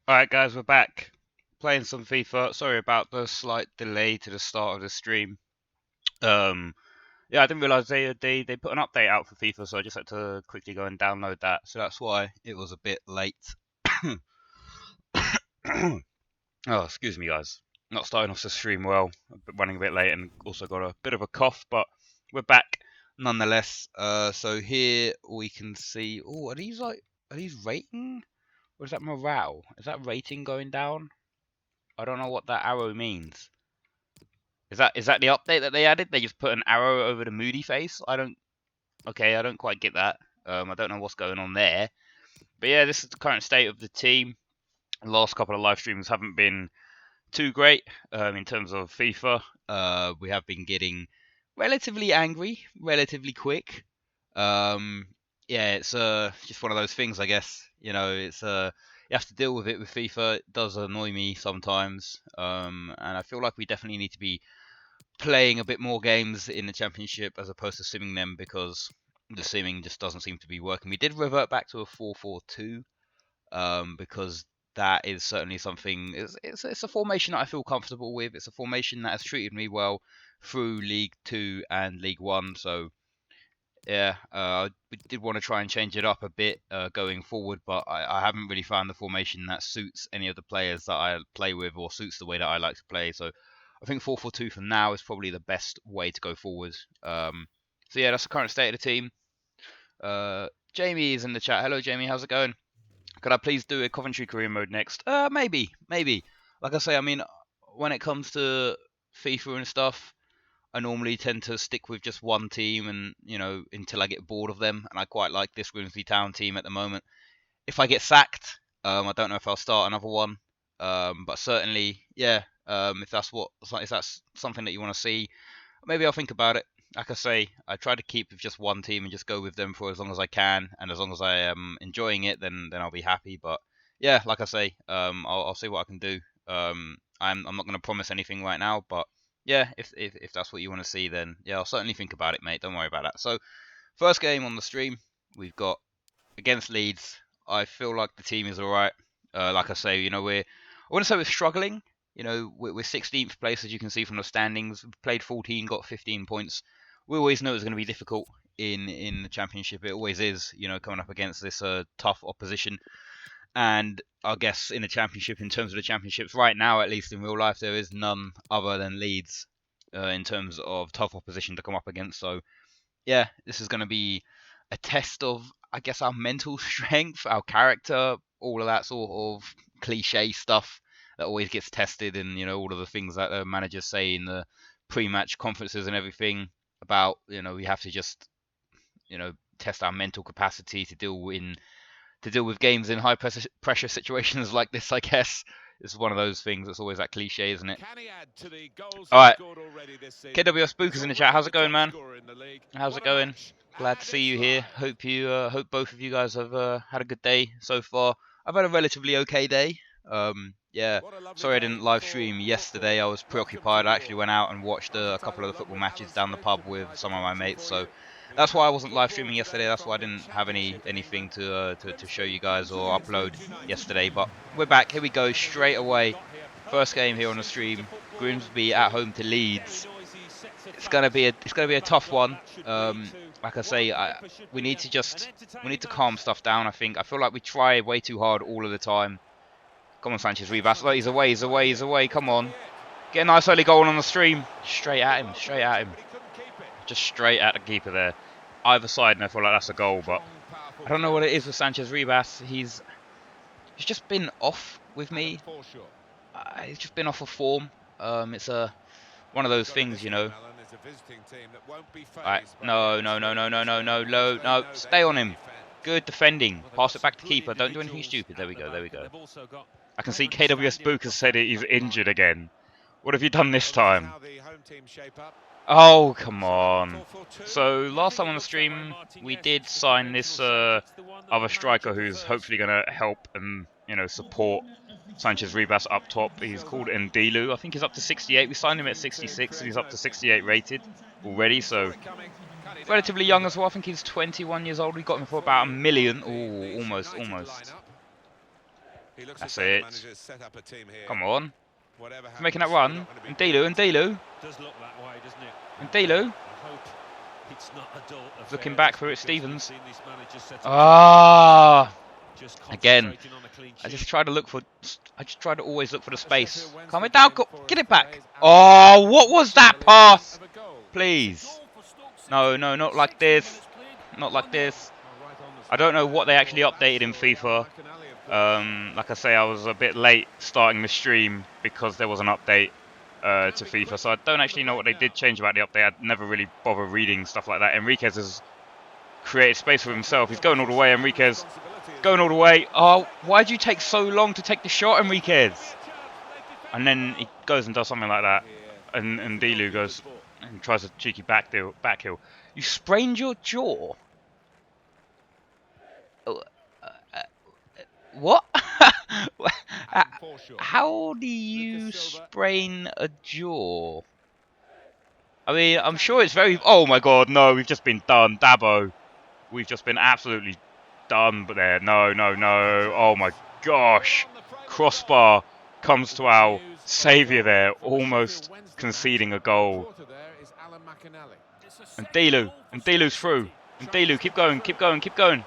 Alright guys, we're back playing some FIFA. Sorry about the slight delay to the start of the stream. Yeah, I didn't realise they put an update out for FIFA, so I just had to quickly go and download that. So that's why it was a bit late. Oh, excuse me guys. Not starting off the stream well, running a bit late and also got a bit of a cough, but we're back nonetheless. So here we can see, oh, are these rating? Or is that morale? Is that rating going down? I don't know what that arrow means. Is that the update that they added? They just put an arrow over the moody face? I don't quite get that. I don't know what's going on there. But yeah, this is the current state of the team. The last couple of live streams haven't been too great in terms of FIFA. We have been getting relatively angry, relatively quick. Um, yeah, it's just one of those things, I guess. You know, it's you have to deal with it with FIFA. It does annoy me sometimes, and I feel like we definitely need to be playing a bit more games in the championship as opposed to simming them because the simming just doesn't seem to be working. We did revert back to a 4-4-2 because that is certainly something. It's a formation that I feel comfortable with. It's a formation that has treated me well through League Two and League One. So yeah, we did want to try and change it up a bit going forward, but I haven't really found the formation that suits any of the players that I play with or suits the way that I like to play. So I think 4-4-2 for now is probably the best way to go forward. So yeah, that's the current state of the team. Jamie is in the chat. Hello, Jamie. How's it going? Could I please do a Coventry career mode next? Maybe. Like I say, I mean, when it comes to FIFA and stuff, I normally tend to stick with just one team, and until I get bored of them. And I quite like this Grimsby Town team at the moment. If I get sacked, I don't know if I'll start another one. But certainly, yeah. If that's something that you want to see, maybe I'll think about it. Like I say, I try to keep with just one team and just go with them for as long as I can, and as long as I am enjoying it, then I'll be happy. But yeah, like I say, I'll see what I can do. I'm not going to promise anything right now, but yeah, if that's what you want to see, then yeah, I'll certainly think about it, mate. Don't worry about that. So first game on the stream, we've got against Leeds. I feel like the team is all right. Like I say, I wouldn't say we're struggling. We're 16th place, as you can see from the standings. We played 14, got 15 points. We always know it's going to be difficult in the championship. It always is, coming up against this tough opposition. And I guess in the championship, in terms of the championships, right now, at least in real life, there is none other than Leeds in terms of tough opposition to come up against. So yeah, this is going to be a test of, I guess, our mental strength, our character, all of that sort of cliche stuff that always gets tested, and all of the things that the managers say in the pre-match conferences and everything about, we have to just, test our mental capacity to deal with games in high pressure situations like this. I guess it's one of those things that's always that cliche, isn't it? All right, KWS Spookers in the chat. How's it going, man? How's it going? Glad to see you here. Hope both of you guys have had a good day so far. I've had a relatively okay day. Yeah, sorry I didn't live stream yesterday. I was preoccupied. I actually went out and watched a couple of the football matches down the pub with some of my mates. So that's why I wasn't live streaming yesterday. That's why I didn't have anything to show you guys or upload yesterday. But we're back. Here we go straight away. First game here on the stream. Grimsby at home to Leeds. It's gonna be a tough one. Like I say, we need to calm stuff down. I feel like we try way too hard all of the time. Come on, Sanchez Rivas. Oh, he's away. Come on, get a nice early goal on the stream. Straight at him. Just straight at the keeper there. Either side, and I feel like that's a goal. But I don't know what it is with Sanchez Rivas. He's just been off with me. He's just been off of form. It's one of those things, Right. No. Stay on him. Good defending. Pass it back to keeper. Don't do anything stupid. There we go. I can see KWS Book has said he's injured again. What have you done this time? Oh, come on. So, last time on the stream, we did sign this other striker who's hopefully going to help and, support Sanchez Ribas up top. He's called Ndilu. I think he's up to 68. We signed him at 66 and he's up to 68 rated already. So, relatively young as well. I think he's 21 years old. We got him for about $1 million. Oh, almost. That's it. Come on. He's making that run. And Delu, and Delu. Does look that way, doesn't it? And Delu. I hope it's not a dull affair. Looking back for it, Stevens. Ah! Again. I just try to always look for the space. Calm it down. Get it back. Oh, what was that pass? Please. No, not like this. Not like this. I don't know what they actually updated in FIFA. Like I say, I was a bit late starting the stream because there was an update to FIFA, so I don't actually know what they did change about the update. I'd never really bother reading stuff like that. Enriquez has created space for himself. He's going all the way, Enriquez. Going all the way. Oh, why'd you take so long to take the shot, Enriquez? And then he goes and does something like that. And Delu goes and tries a cheeky back heel. You sprained your jaw? What? How do you sprain a jaw? I mean, I'm sure it's very... Oh my god, no, we've just been done. Dabo. We've just been absolutely done but there. No. Oh my gosh. Crossbar comes to our saviour there, almost conceding a goal. And Delu's through. And Delu, keep going.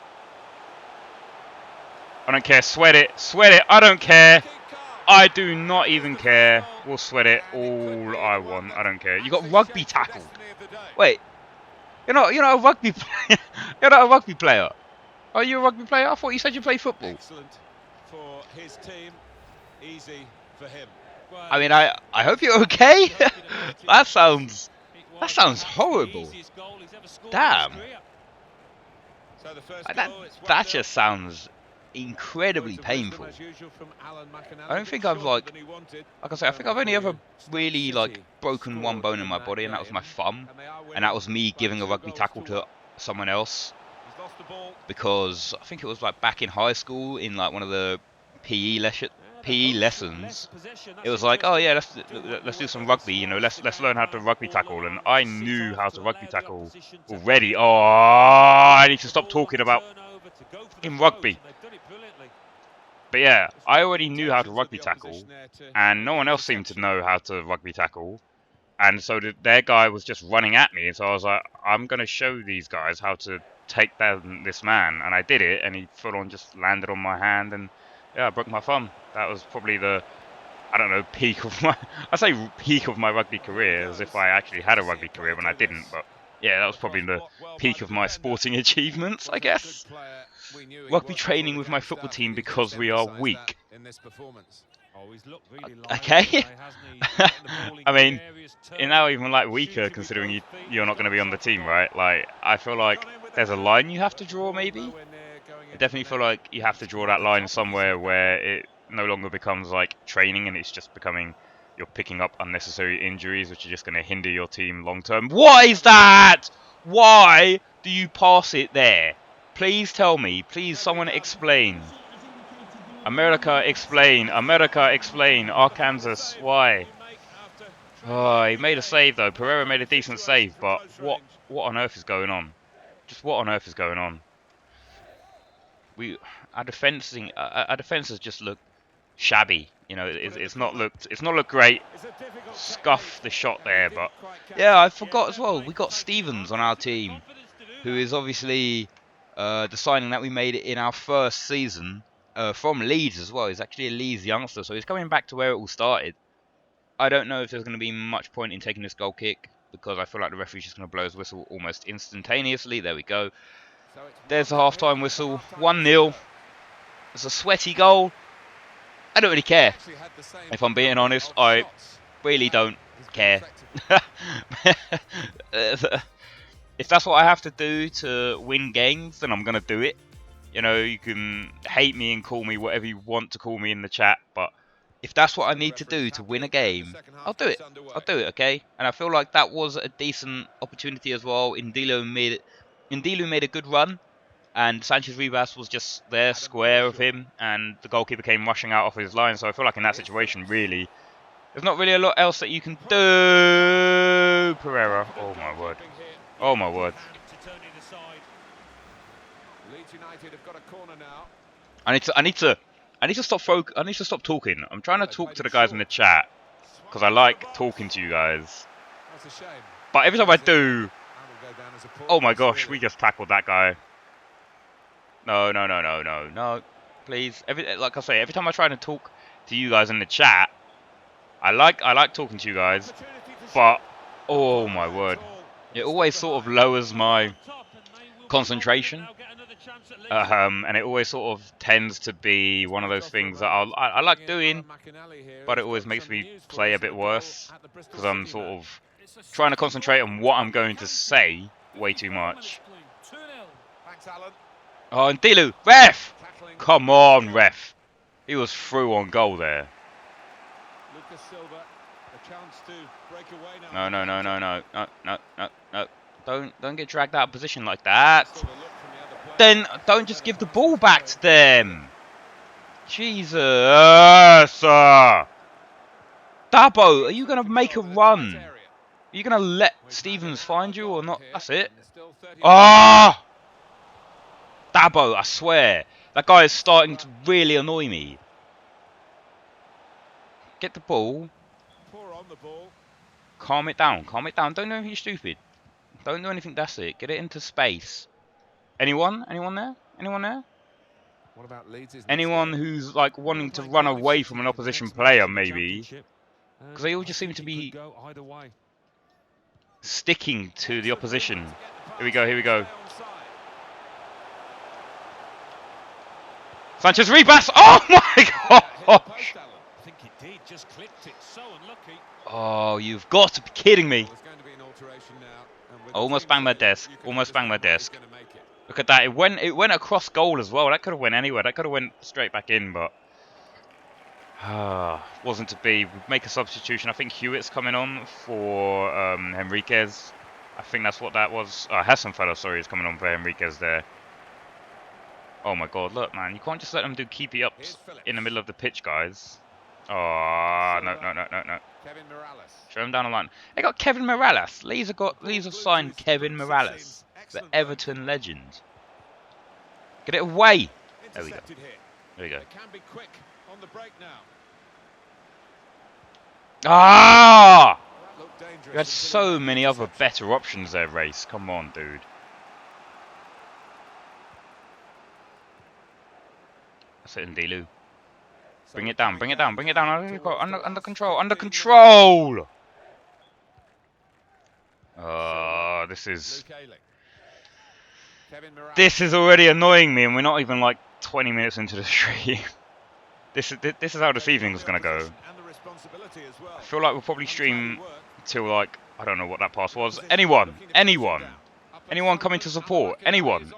I don't care, sweat it, I don't care. I do not even care. We'll sweat it all I want, I don't care. You got rugby tackled. Wait, you're not a rugby player. You're not a rugby player. Are you a rugby player? I thought you said you play football. Excellent for his team, easy for him. I mean, I hope you're okay. That sounds horrible. Damn. That just sounds incredibly painful. I don't think I've like I say, I think I've only ever really broken one bone in my body, and that was my thumb, and that was me giving a rugby tackle to someone else, because I think it was back in high school in one of the PE lessons. It was like, oh yeah, let's do some rugby, you know, let's learn how to rugby tackle, and I knew how to rugby tackle already. Oh, I need to stop talking about in rugby. But yeah, I already knew how to rugby tackle, and no one else seemed to know how to rugby tackle, and so their guy was just running at me, and so I was like, I'm going to show these guys how to take down this man, and I did it, and he full on just landed on my hand, and yeah, I broke my thumb. That was probably the, I don't know, peak of my, I say peak of my rugby career, as if I actually had a rugby career when I didn't, but yeah, that was probably the peak of my sporting achievements, I guess. Rugby training with my football team because we are weak. Okay. I mean, you're now even weaker considering you're not going to be on the team, right? I feel like there's a line you have to draw, maybe. I definitely feel like you have to draw that line somewhere where it no longer becomes training and it's just becoming you're picking up unnecessary injuries, which are just going to hinder your team long term. What is that? Why do you pass it there? Please tell me. Please, someone explain. America, explain. America, explain. Arkansas, why? Oh, he made a save though. Pereira made a decent save, but what on earth is going on? Just what on earth is going on? Our defenses just look shabby. You know, it's not looked great. Scuff the shot there, but yeah, I forgot as well. We got Stevens on our team, who is obviously the signing that we made in our first season from Leeds as well. He's actually a Leeds youngster, so he's coming back to where it all started. I don't know if there's going to be much point in taking this goal kick, because I feel like the referee's just going to blow his whistle almost instantaneously. There we go. There's the half-time whistle. 1-0. It's a sweaty goal. I don't really care. If I'm being honest, I really don't care. If that's what I have to do to win games, then I'm going to do it. You know, you can hate me and call me whatever you want to call me in the chat, but if that's what I need to do to win a game, I'll do it. I'll do it, okay? And I feel like that was a decent opportunity as well. Indilu made a good run, and Sanchez Ribas was just there, square of him, and the goalkeeper came rushing out off his line. So I feel like in that situation, really, there's not really a lot else that you can do. Pereira, oh my word. Oh my word. I need to I need to stop talking. I'm trying to talk to the guys in the chat because I like talking to you guys. But every time I do, oh my gosh, we just tackled that guy. No. Please, like I say, every time I try to talk to you guys in the chat, I like talking to you guys, but oh my word, it always sort of lowers my concentration, and it always sort of tends to be one of those things that I like doing, but it always makes me play a bit worse because I'm sort of trying to concentrate on what I'm going to say way too much. Oh, and Dilu, ref! Come on, ref. He was through on goal there. No. Don't get dragged out of position like that. Then don't just give the ball back to them. Jesus. Dabo, are you going to make a run? Are you going to let Stevens find you or not? That's it. Ah! Dabo, I swear. That guy is starting to really annoy me. Get the ball. Calm it down. Don't do anything stupid. Don't do anything, that's it. Get it into space. Anyone? Anyone there? Anyone who's like wanting to run away from an opposition player, maybe? Because they all just seem to be sticking to the opposition. Here we go. Sanchez Rebus! Oh my gosh! Oh, you've got to be kidding me. Almost banged my desk. Look at that. It went across goal as well. That could have went anywhere. That could have went straight back in, but wasn't to be. We make a substitution. I think Hewitt's coming on for Henriquez. I think that's what that was. Hassanfella, sorry, is coming on for Henriquez there. Oh my god, look, man. You can't just let them do keepy ups in the middle of the pitch, guys. Oh, no. Show him down the line. They got Kevin Morales. Leeds have signed Kevin Morales, the Everton legend. Get it away. There we go. Ah! You had so many other better options there, Race. Come on, dude. That's it, Ndilu. Bring it down. Under control. Oh, this is already annoying me, and we're not even like 20 minutes into the stream. This is how this evening's gonna go. I feel like we'll probably stream till like, I don't know what that pass was. Anyone coming to support? Anyone?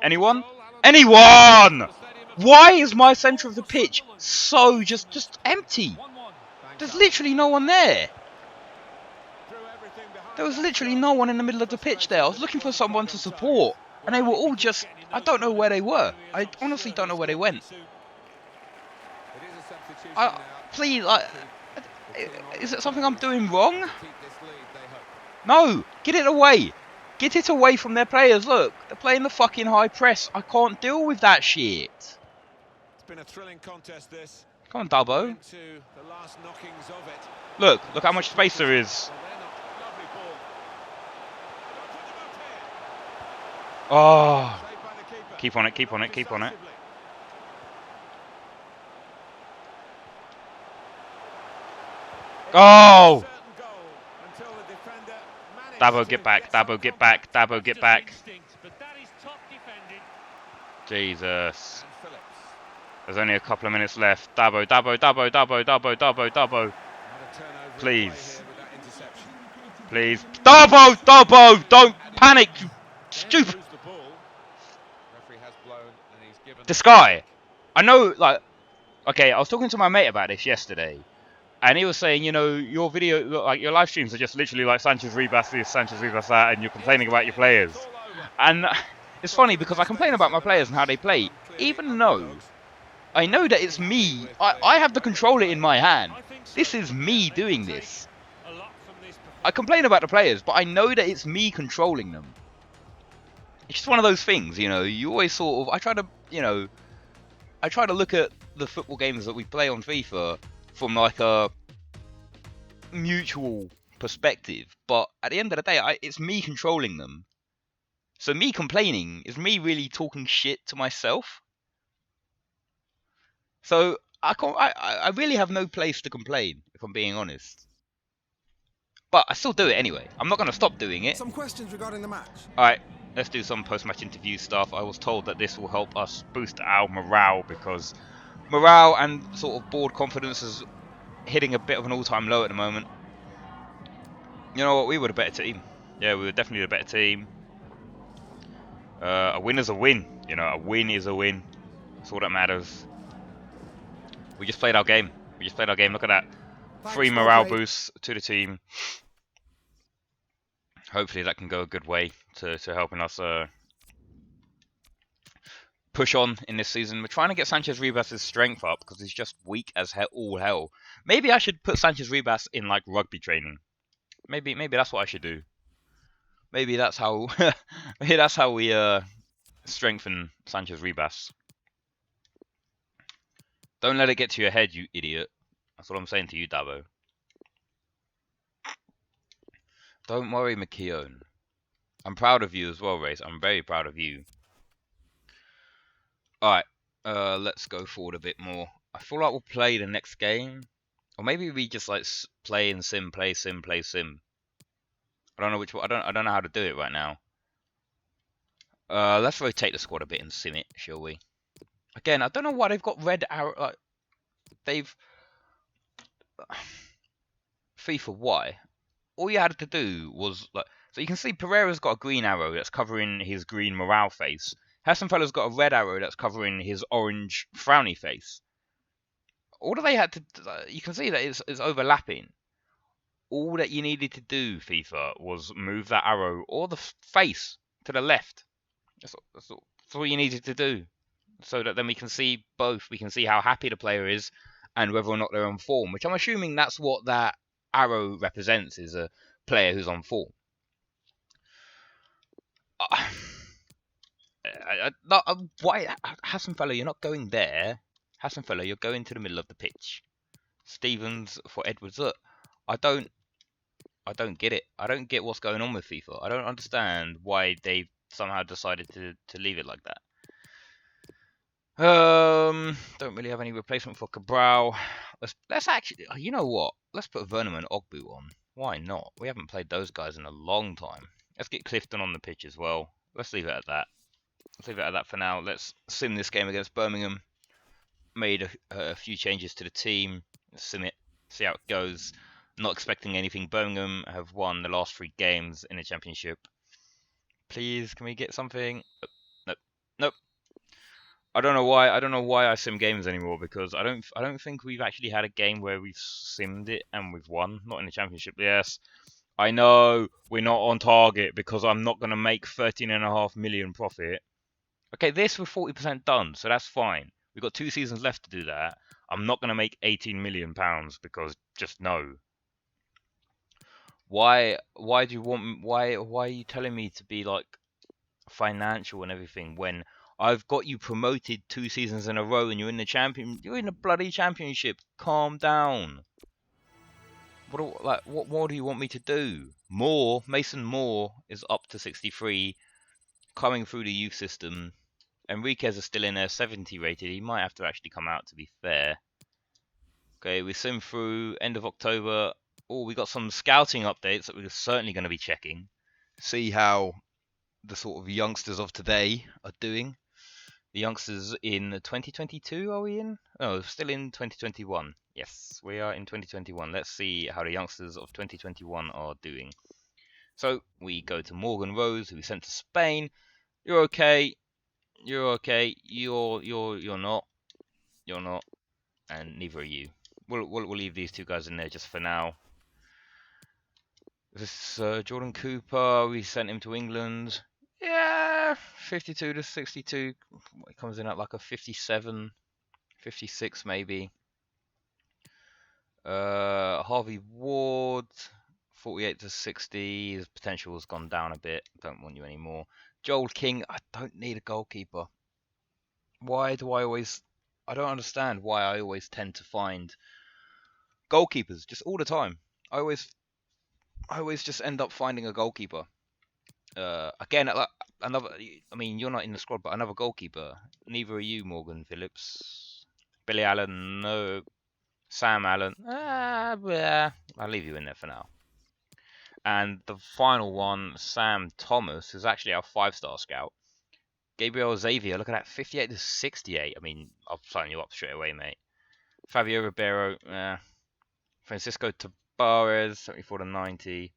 Why is my centre of the pitch so just empty? There's literally no one there. There was literally no one in the middle of the pitch there. I was looking for someone to support, and they were all just, I don't know where they were. I honestly don't know where they went. Please, is it something I'm doing wrong? No, get it away. Get it away from their players. Look, they're playing the fucking high press. I can't deal with that shit. It's been a thrilling contest, this. Come on, Dubbo. Look how much space there is. Oh, keep on it. Oh! Dabo, get back. Jesus. There's only a couple of minutes left. Dabo. Please. Dabo, don't panic, you stupid. This guy. I know, like, okay, I was talking to my mate about this yesterday. And he was saying, you know, your video, like your live streams are just literally like Sanchez Rebus this, Sanchez Rebus that, and you're complaining about your players. And it's funny because I complain about my players and how they play, even though I know that it's me. I have the controller in my hand. This is me doing this. I complain about the players, but I know that it's me controlling them. It's just one of those things, you know. You always sort of, I try to look at the football games that we play on FIFA from like a mutual perspective, but at the end of the day, it's me controlling them. So me complaining is me really talking shit to myself. So I really have no place to complain, if I'm being honest. But I still do it anyway. I'm not going to stop doing it. Some questions regarding the match. Alright, let's do some post-match interview stuff. I was told that this will help us boost our morale, because morale and sort of board confidence is hitting a bit of an all-time low at the moment. You know what? We were the better team. Yeah, we were definitely the better team. A win is a win. You know, a win is a win. That's all that matters. We just played our game. Look at that. Free morale boost to the team. Hopefully that can go a good way to helping us push on in this season. We're trying to get Sanchez Ribas' strength up because he's just weak as all hell. Maybe I should put Sanchez Ribas in like rugby training. Maybe that's what I should do. Maybe that's how maybe that's how we strengthen Sanchez Ribas. Don't let it get to your head, you idiot. That's what I'm saying to you, Dabo. Don't worry, McKeown. I'm proud of you as well, Race. I'm very proud of you. Alright, let's go forward a bit more. I feel like we'll play the next game. Or maybe we just like play and sim, play sim, play sim. I don't know which one. I don't know how to do it right now. Let's rotate the squad a bit and sim it, shall we? Again, I don't know why they've got red arrow. Like they've FIFA. Why? All you had to do was like. So you can see Pereira's got a green arrow that's covering his green morale face. Hassenfeller's got a red arrow that's covering his orange frowny face. All that they had to, you can see that it's overlapping. All that you needed to do, FIFA, was move that arrow or the face to the left. That's all you needed to do, so that then we can see both. We can see how happy the player is and whether or not they're on form, which I'm assuming that's what that arrow represents, is a player who's on form. Why, Hassenfeller, you're not going there. Hassenfeller, you're going to the middle of the pitch. Stevens for Edwards. Look, I don't get it. I don't get what's going on with FIFA. I don't understand why they've somehow decided to leave it like that. Don't really have any replacement for Cabral. Let's actually, you know what? Let's put Vernon and Ogbu on. Why not? We haven't played those guys in a long time. Let's get Clifton on the pitch as well. Let's leave it at that. Let's leave it at that for now. Let's sim this game against Birmingham. Made a few changes to the team. Let's sim it. See how it goes. Not expecting anything. Birmingham have won the last 3 games in the Championship. Please, can we get something? Nope. Nope. I don't know why I sim games anymore, because I don't think we've actually had a game where we've simmed it and we've won. Not in the Championship. Yes, I know we're not on target because I'm not going to make 13.5 million profit. Okay, this we're 40% done, so that's fine. We've got 2 seasons left to do that. I'm not going to make 18 million pounds because just no. Why do you want? Why are you telling me to be like financial and everything when I've got you promoted 2 seasons in a row and you're in the bloody Championship? Calm down. What more do you want me to do? Mason Moore is up to 63, coming through the youth system. Enriquez is still in there, 70 rated. He might have to actually come out, to be fair. Okay, we sim through end of October. Oh, we got some scouting updates that we're certainly going to be checking. See how the sort of youngsters of today are doing. The youngsters in 2022, are we in? Oh, still in 2021. Yes, we are in 2021. Let's see how the youngsters of 2021 are doing. So we go to Morgan Rose, who we sent to Spain. You're okay. You're okay. You're not. You're not. And neither are you. We'll leave these 2 guys in there just for now. This Jordan Cooper, we sent him to England. Yeah, 52 to 62. It comes in at like a 57, 56 maybe. Harvey Ward, 48 to 60. His potential has gone down a bit. Don't want you anymore. Joel King, I don't need a goalkeeper. Why do I always I don't understand why I always tend to find goalkeepers just all the time. I always just end up finding a goalkeeper. Again, another. I mean, you're not in the squad, but another goalkeeper. Neither are you, Morgan Phillips. Billy Allen, no. Sam Allen, yeah. I'll leave you in there for now. And the final one, Sam Thomas, is actually our 5-star scout. Gabriel Xavier, look at that, 58 to 68. I mean, I'll sign you up straight away, mate. Fabio Ribeiro, Francisco Tabarez, 74 to 90.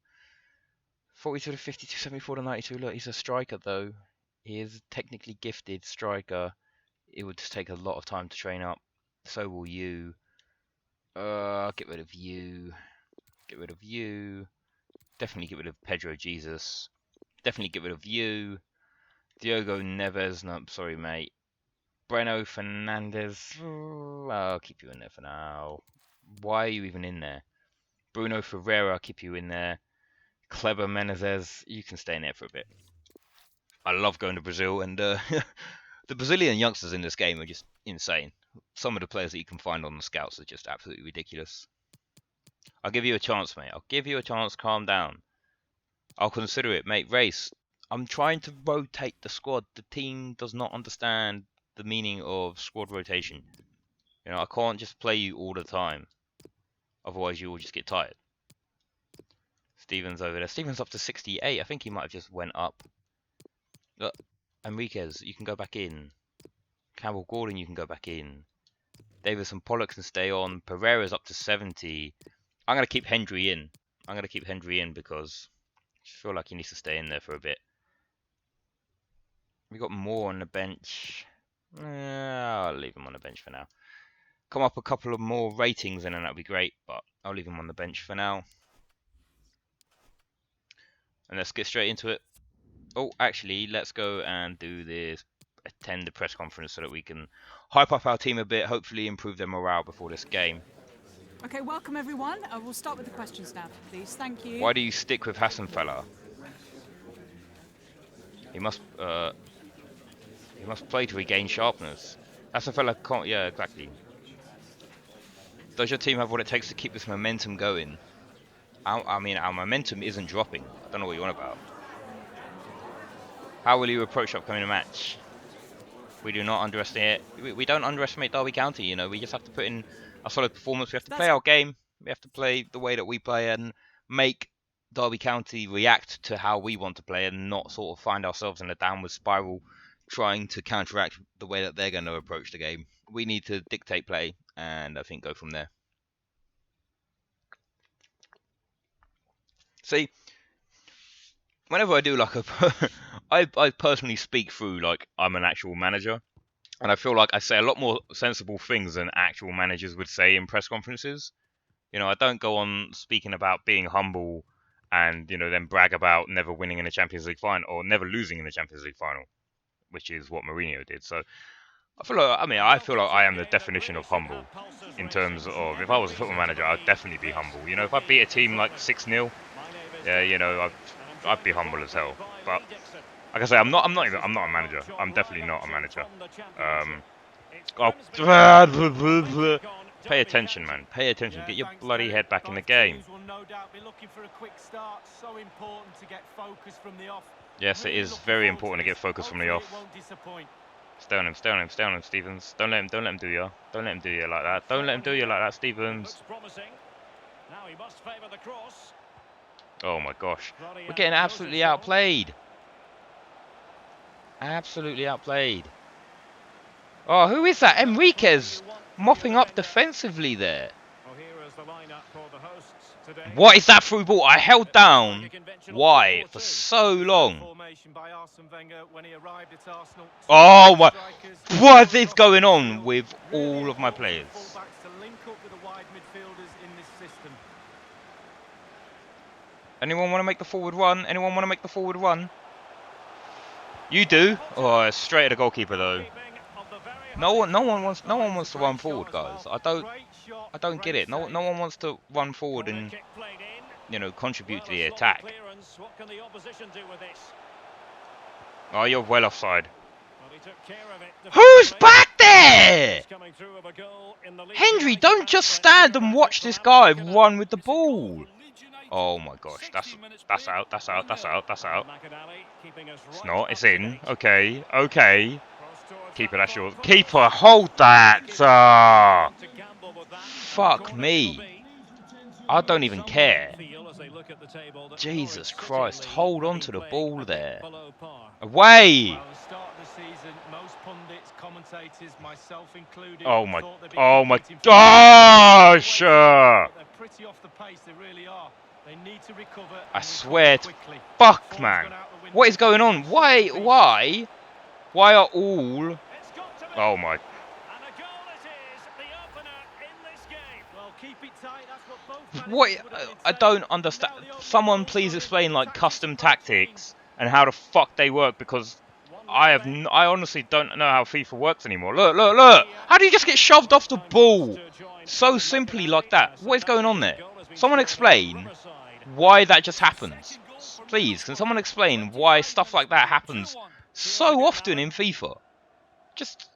42 to 52, 74 to 92. Look, he's a striker, though. He is a technically gifted striker. It would just take a lot of time to train up. So will you. Get rid of you. Get rid of you. Definitely get rid of Pedro Jesus. Definitely get rid of you. Diogo Neves. No, sorry, mate. Breno Fernandez. I'll keep you in there for now. Why are you even in there? Bruno Ferreira, I'll keep you in there. Kleber Menezes, you can stay in there for a bit. I love going to Brazil, and the Brazilian youngsters in this game are just insane. Some of the players that you can find on the scouts are just absolutely ridiculous. I'll give you a chance, mate. I'll give you a chance. Calm down. I'll consider it, mate. Race. I'm trying to rotate the squad. The team does not understand the meaning of squad rotation. You know, I can't just play you all the time. Otherwise, you will just get tired. Stevens over there. Stevens up to 68. I think he might have just went up. Look, Enriquez, you can go back in. Campbell Gordon, you can go back in. Davis and Pollock can stay on. Pereira's up to 70. I'm going to keep Hendry in. I'm going to keep Hendry in because I feel like he needs to stay in there for a bit. We got more on the bench. I'll leave him on the bench for now. Come up a couple of more ratings and then that'd be great, but I'll leave him on the bench for now. And let's get straight into it. Oh, actually, let's go and do this. Attend the press conference so that we can hype up our team a bit, hopefully improve their morale before this game. Okay, welcome everyone. We'll start with the questions now, please. Thank you. Why do you stick with Hassan Fella? He must play to regain sharpness. Hassan Fella can't. Yeah, exactly. Does your team have what it takes to keep this momentum going? I mean, our momentum isn't dropping. I don't know what you're on about. How will you approach upcoming match? We do not underestimate. We don't underestimate Derby County. You know, we just have to put in a solid performance. We have to play our game. We have to play the way that we play and make Derby County react to how we want to play, and not sort of find ourselves in a downward spiral, trying to counteract the way that they're going to approach the game. We need to dictate play, and I think go from there. See, whenever I do like a, I personally speak through like I'm an actual manager, and I feel like I say a lot more sensible things than actual managers would say in press conferences. You know, I don't go on speaking about being humble and, you know, then brag about never winning in the Champions League final or never losing in the Champions League final, which is what Mourinho did. So I feel like I am the definition of humble in terms of if I was a football manager, I'd definitely be humble. You know, if I beat a team like 6-0, yeah, you know, I'd be humble as hell. But like I say, I'm not a manager. I'm definitely not a manager. Pay attention, man. Pay attention. Get your bloody head back in the game. Yes, it is very important to get focus from the off. Stay on him, stay on him, stay on him, Stevens. Don't let him do you. Don't let him do you like that. Don't let him do you like that, Stevens. Oh my gosh. We're getting absolutely outplayed. Absolutely outplayed. Oh, who is that? Enriquez mopping up defensively there. What is that through ball? I held down Y for so long. Oh my. What is going on with all of my players? Anyone want to make the forward run? Anyone want to make the forward run? You do? Oh, straight at the goalkeeper though. No one wants to run forward, guys. I don't get it. No one wants to run forward and, you know, contribute to the attack. Oh, you're well offside. Who's back there? Henry, don't just stand and watch this guy run with the ball. Oh my gosh, that's out, that's out, that's out, that's out. It's not, it's in. Okay, okay. Keeper, that's yours. Keeper, hold that. Fuck me. I don't even care. Jesus Christ, hold on to the ball there. Away! Oh my gosh! I swear to fuck, man. What is going on? Why are all... Oh my... What? I don't understand. Someone please explain like custom tactics and how the fuck they work, because I honestly don't know how FIFA works anymore. Look, look, look! How do you just get shoved off the ball so simply like that? What is going on there? Someone explain why that just happens. Please, can someone explain why stuff like that happens so often in FIFA? Just,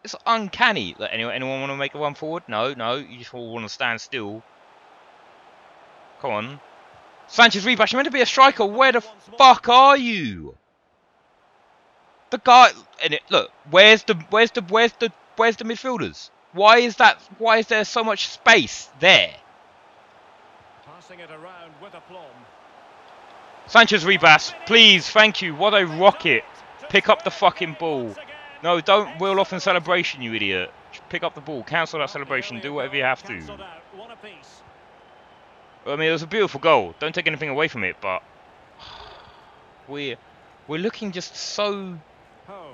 it's uncanny. Like, anyone want to make a run forward? No, no, you just all want to stand still. Come on. Sanchez rebash, you're meant to be a striker. Where the fuck are you? The guy, and look, where's the midfielders? Why is there so much space there? Passing it around with aplomb. Sanchez rebash, please, thank you. What a rocket. Pick up the fucking ball. No, don't wheel off in celebration, you idiot. Pick up the ball, cancel that celebration, do whatever you have to. I mean, it was a beautiful goal. Don't take anything away from it, but we're looking just so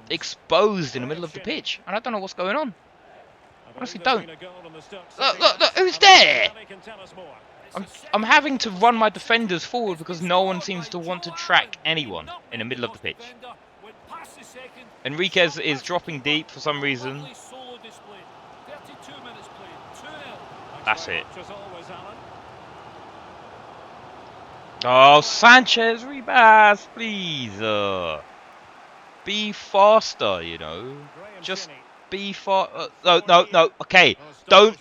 exposed in the middle of the pitch, and I don't know what's going on. Honestly, don't. Look, look, look! Who's there? I'm having to run my defenders forward because no one seems to want to track anyone in the middle of the pitch. Enriquez is dropping deep for some reason. That's it. Oh, Sanchez, rebass, please. Be faster, you know. Just be fast. No, no, no. Okay, don't.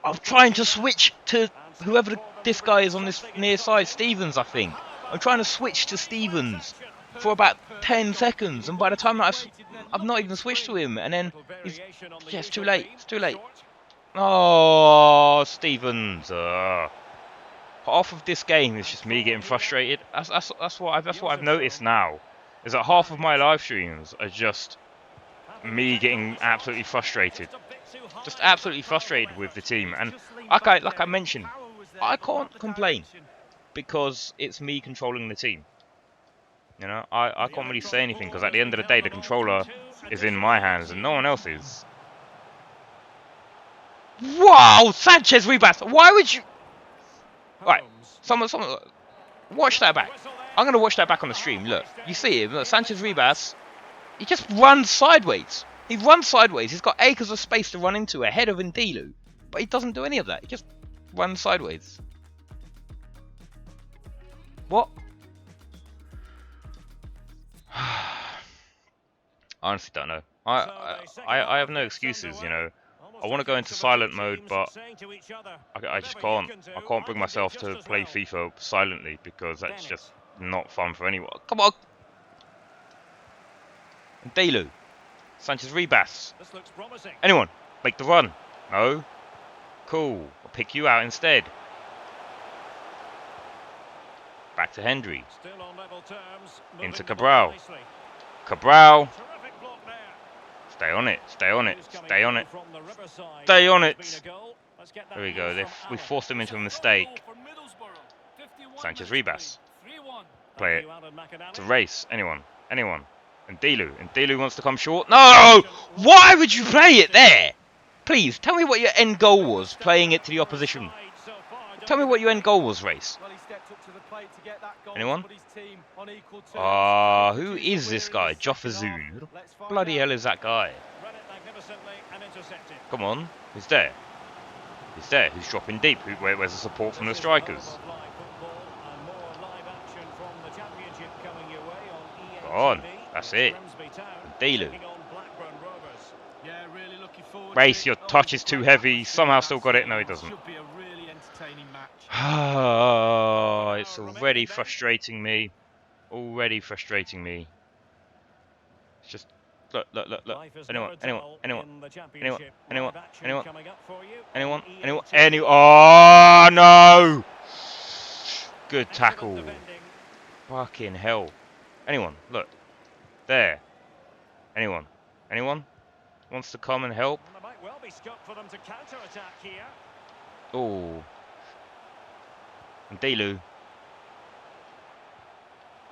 I'm trying to switch to whoever this guy is on this near side. Stevens, I think. I'm trying to switch to Stevens for about 10 seconds, and by the time I've not even switched to him, and then he's... Yeah, it's too late. It's too late. Oh, Stevens. Half of this game is just me getting frustrated. That's what I've noticed now. Is that half of my live streams are just me getting absolutely frustrated. Just absolutely frustrated with the team. And like I mentioned, I can't complain because it's me controlling the team. You know, I can't really say anything because at the end of the day, the controller is in my hands and no one else's. Wow, Sanchez rebass. Why would you? Right, someone, watch that back. I'm going to watch that back on the stream. Look, you see him, look, Sanchez rebass. He just runs sideways. He runs sideways. He's got acres of space to run into ahead of Ndilu. But he doesn't do any of that. He just runs sideways. What? I honestly don't know. I have no excuses, you know. I want to go into silent mode, but I just can't. I can't bring myself to play FIFA silently because that's just not fun for anyone. Come on! Delu. Sanchez rebass. Anyone? Make the run. No? Cool. I'll pick you out instead. Back to Hendry. Into Cabral. Cabral. Stay on it, stay on it, stay on it, stay on it. There we go, we forced him into a mistake. Sanchez rebass. Play it. To race. Anyone. And Ndilu wants to come short. No! Why would you play it there? Please, tell me what your end goal was, playing it to the opposition. Tell me what your end goal was, Race. Anyone? Who is this guy? Joffazoon. Who the bloody hell is that guy? Come on. Who's there? Who's there? Who's dropping deep? Where's the support from the strikers? Go on. That's it. Delu. Yeah, really looking forward to Race, it. your Oh, touch it's is a too great heavy. atmosphere Somehow in still that got it. No, he stadium. doesn't. Should be a really entertaining match. Oh, it's Half an hour already remaining then. frustrating me. Already frustrating me. It's just look, look, look, look. Life is Anyone, never anyone, dull anyone, in the anyone, championship. anyone, Live action anyone, coming up for you on anyone, anyone, EFL anyone. Championship. Oh no! Good Excellent tackle. defending. Fucking hell. Anyone, look. There. Anyone? Anyone wants to come and help? And there might well be scope for them to counter-attack here. Oh. And Delu.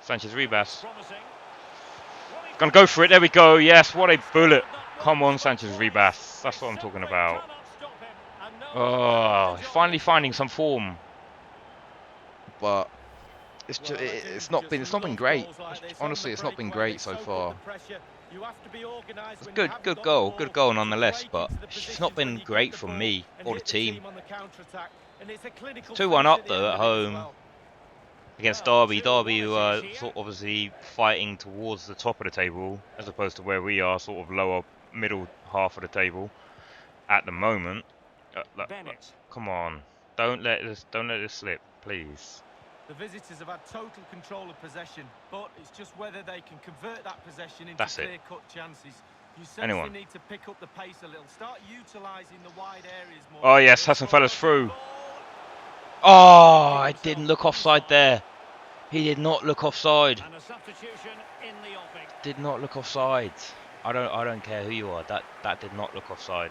Sanchez Ribas. Promising. Well, he's Gonna got go for it. There we go. Yes, what a bullet. started that Come once, on, but Sanchez twice. Ribas. They That's what I'm talking simply about. cannot stop him. And no one will be able Oh, to join finally them. finding some form. But it's Well, just I do it's just not been love great. goals like this. On the Honestly, it's not been breakaway, they great so soak up far. the pressure. You have to be organised It's when you good, haven't good got the goal, ball good goal to nonetheless. break But into the it's just not positions when been you get great the from ball me and or the hit the team. team on the counter-attack. And it's a clinical It's 2-1 finish up at the though end at of it as home well. against Well, Derby. 2-1 Derby, who it are is here. sort of obviously fighting towards the top of the table, as opposed to where we are, sort of lower middle half of the table at the moment. Look, Bennett. come on, don't let this slip, please. The visitors have had total control of possession, but it's just whether they can convert that possession into That's it. clear-cut chances. You sense Anyone? they need to pick up the pace a little, start utilising the wide areas more. Oh yes, They've Hassan scored fella's lots of the through. ball. Oh, Keep I himself didn't look offside inside. there. He did not look offside. And a substitution in the offing. Did not look offside. I don't care who you are. That did not look offside.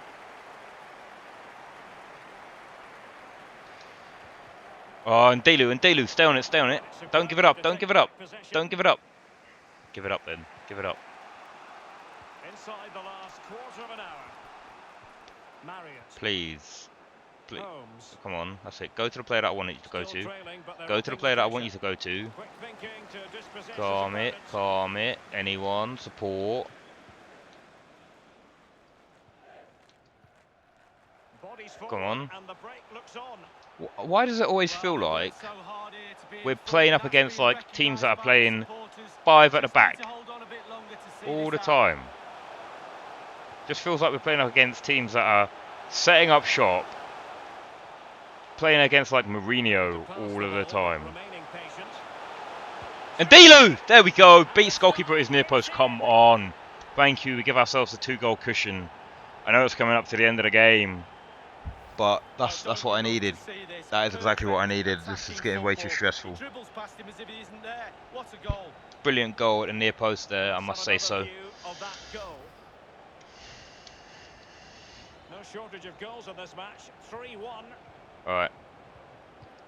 Oh, and Delu, stay on it, stay on it. Don't give it up, don't give it up. Don't give it up. Give it up then. Give it up. Inside the last quarter of an hour. Marriott. Please. Please. Holmes. Come on, that's it. Go to the player that I want you to go Still to. trailing, but they're Go to the upping player that I want pressure. you to go to. Quick thinking to dispossess his Calm it, opponents. calm it. Anyone, support. Bodies Come forward, on. and the break looks on. Why does it always Well, feel they've like worked so hard here to be in we're front, playing and up that's against been like teams that are recognised by the playing supporters. 5 They at the just need back to hold on a bit longer to see all the this out. time? Just feels like we're playing up against teams that are setting up shop, playing against like Mourinho To pass all the of the ball, time. remaining patient. And Delu! There we go. Beats goalkeeper at his near post. Come on. Thank you. We give ourselves a 2-goal cushion. I know it's coming up to the end of the game, but that's what I needed. That is exactly what I needed. This is getting way too stressful. Dribbles past him as if he isn't there. What a goal. Brilliant goal at the near post there, I Let's must have say another so. view of that goal. No shortage of goals in this match. 3-1. Alright.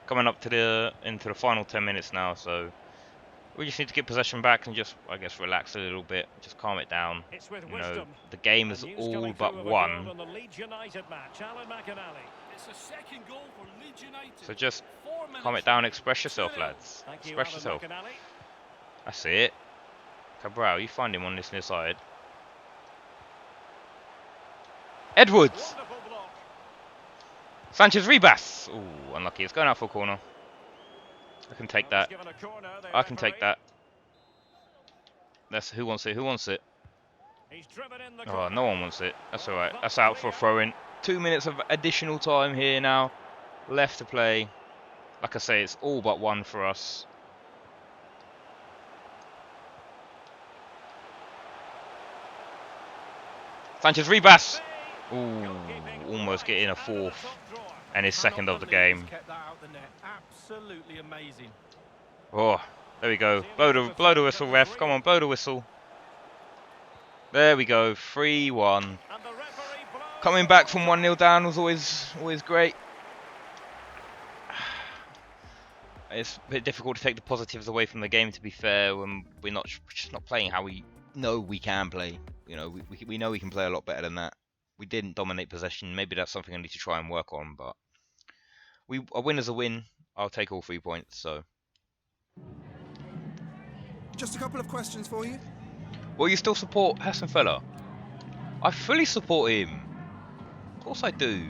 Coming up to into the final 10 minutes now, so we just need to get possession back and just, I guess, relax a little bit, just calm it down. It's with You know, wisdom. the game And is news all coming but through of a won. goal in the Leeds United match. Alan McInally. It's a second goal for Leeds United. So just 4 minutes calm it down, remaining. express yourself, 2-0. lads. Thank you, Express Alan yourself. McInally. That's it. Cabral, you find him on this near side. Edwards! Wonderful block. Sanchez Ribas! Ooh, unlucky. It's going out for a corner. I can take Well, he's that. given a corner, the I can take referee. that. Who wants it? Who wants it? He's driven in the Oh, corner. no one wants it. That's Well, alright. that's That's out for a clear. throw-in. 2 minutes of additional time here now. Left to play. Like I say, it's all but one for us. Sanchez Ribas! Ooh, almost getting a fourth. And his second of the game. Kept that out the net. Absolutely amazing. Oh, there we go. Blow the whistle, ref. Come on, blow the whistle. There we go. 3-1. Coming back from 1-0 down was always great. It's a bit difficult to take the positives away from the game, to be fair, when we're just not playing how we know we can play. You know, we know we can play a lot better than that. We didn't dominate possession. Maybe that's something I need to try and work on, but a win is a win. I'll take all 3 points, so. Just a couple of questions for you. Will you still support Hassan Fella? I fully support him. Of course I do.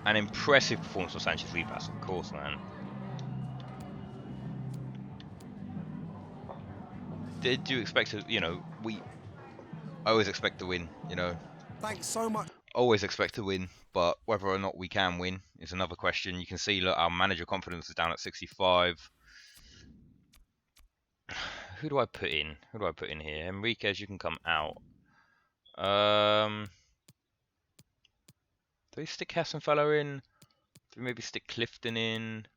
An impressive performance from Sanchez Ribas, of course, man. Did you expect to, you know, I always expect to win, you know. Thanks so much. Always expect to win, but whether or not we can win is another question. You can see, look, our manager confidence is down at 65. Who do I put in? Who do I put in here? Enriquez, you can come out. Do we stick Hassenfeller in? Do we maybe stick Clifton in?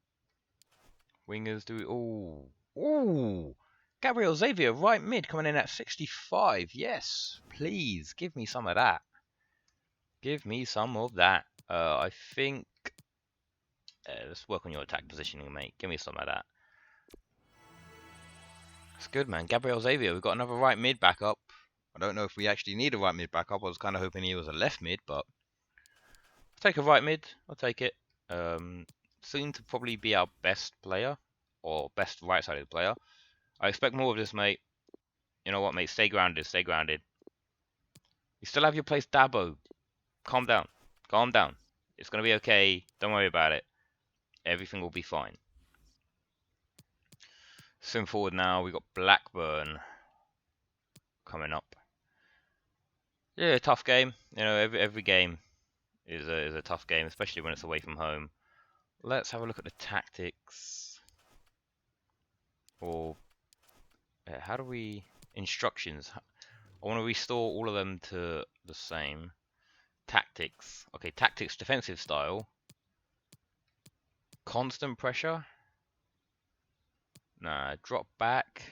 Wingers, do we? Ooh. Gabriel Xavier, right mid, coming in at 65. Yes, please, give me some of that. Give me some of that. I think... let's work on your attack positioning, mate. Give me some of that. That's good, man. Gabriel Xavier, we've got another right mid backup. I don't know if we actually need a right mid backup. I was kind of hoping he was a left mid, but... I'll take a right mid. I'll take it. Soon to probably be our best player, or best right-sided player. I expect more of this, mate. You know what, mate? Stay grounded. Stay grounded. You still have your place, Dabo. Calm down. Calm down. It's going to be okay. Don't worry about it. Everything will be fine. Swim forward now. We got Blackburn coming up. Yeah, tough game. You know, every game is a tough game, especially when it's away from home. Let's have a look at the tactics. Or how do we... Instructions. I want to restore all of them to the same. Tactics. Okay, tactics, defensive style. Constant pressure. Nah, drop back.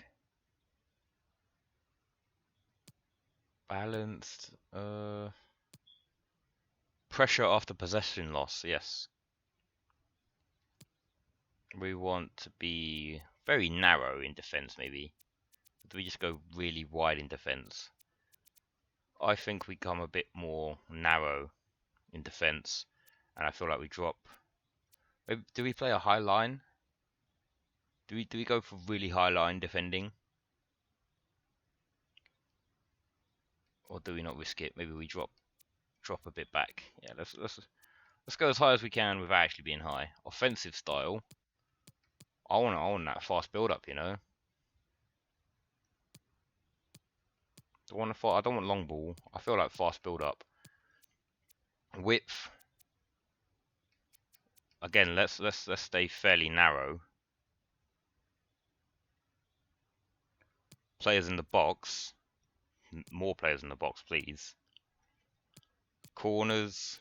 Balanced. Pressure after possession loss, yes. We want to be very narrow in defense, maybe. Do we just go really wide in defense? I think we come a bit more narrow in defense, and I feel like we drop. Maybe, do we play a high line? Do we go for really high line defending? Or do we not risk it? Maybe we drop a bit back. Yeah, let's go as high as we can without actually being high. Offensive style. I want that fast build up, you know. I don't want long ball. I feel like fast build up. Width. Again, let's stay fairly narrow. Players in the box. More players in the box, please. Corners.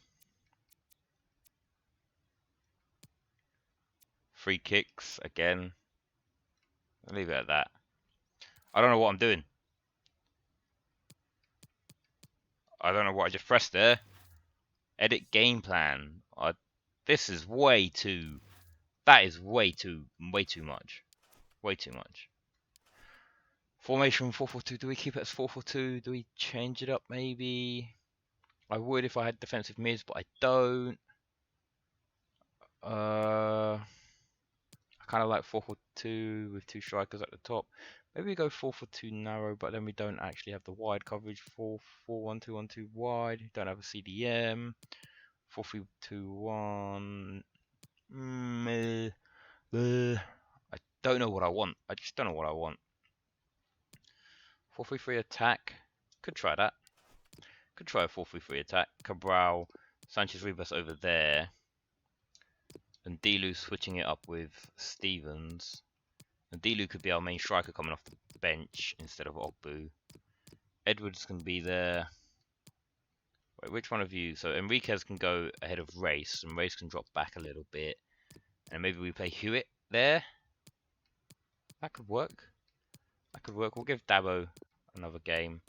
Free kicks, again. I'll leave it at that. I don't know what I'm doing. I don't know what I just pressed there. Edit game plan. This is way too... That is way too much. Way too much. Formation 4-4-2. Do we keep it as 4-4-2? Do we change it up maybe? I would if I had defensive mids, but I don't. I kind of like 4-4-2 with two strikers at the top. Maybe we go 4-4-2 narrow, but then we don't actually have the wide coverage. 4-4-1-2-1-2 wide. Don't have a CDM. 4-3-2-1. I don't know what I want. I just don't know what I want. 4-3-3 attack. Could try that. Could try a 4-3-3 attack. Cabral, Sanchez Rivas over there. And Delu switching it up with Stevens. And Delu could be our main striker coming off the bench instead of Ogbu. Edwards can be there. Wait, which one of you? So Enriquez can go ahead of Race, and Race can drop back a little bit. And maybe we play Hewitt there. That could work. That could work. We'll give Dabo another game.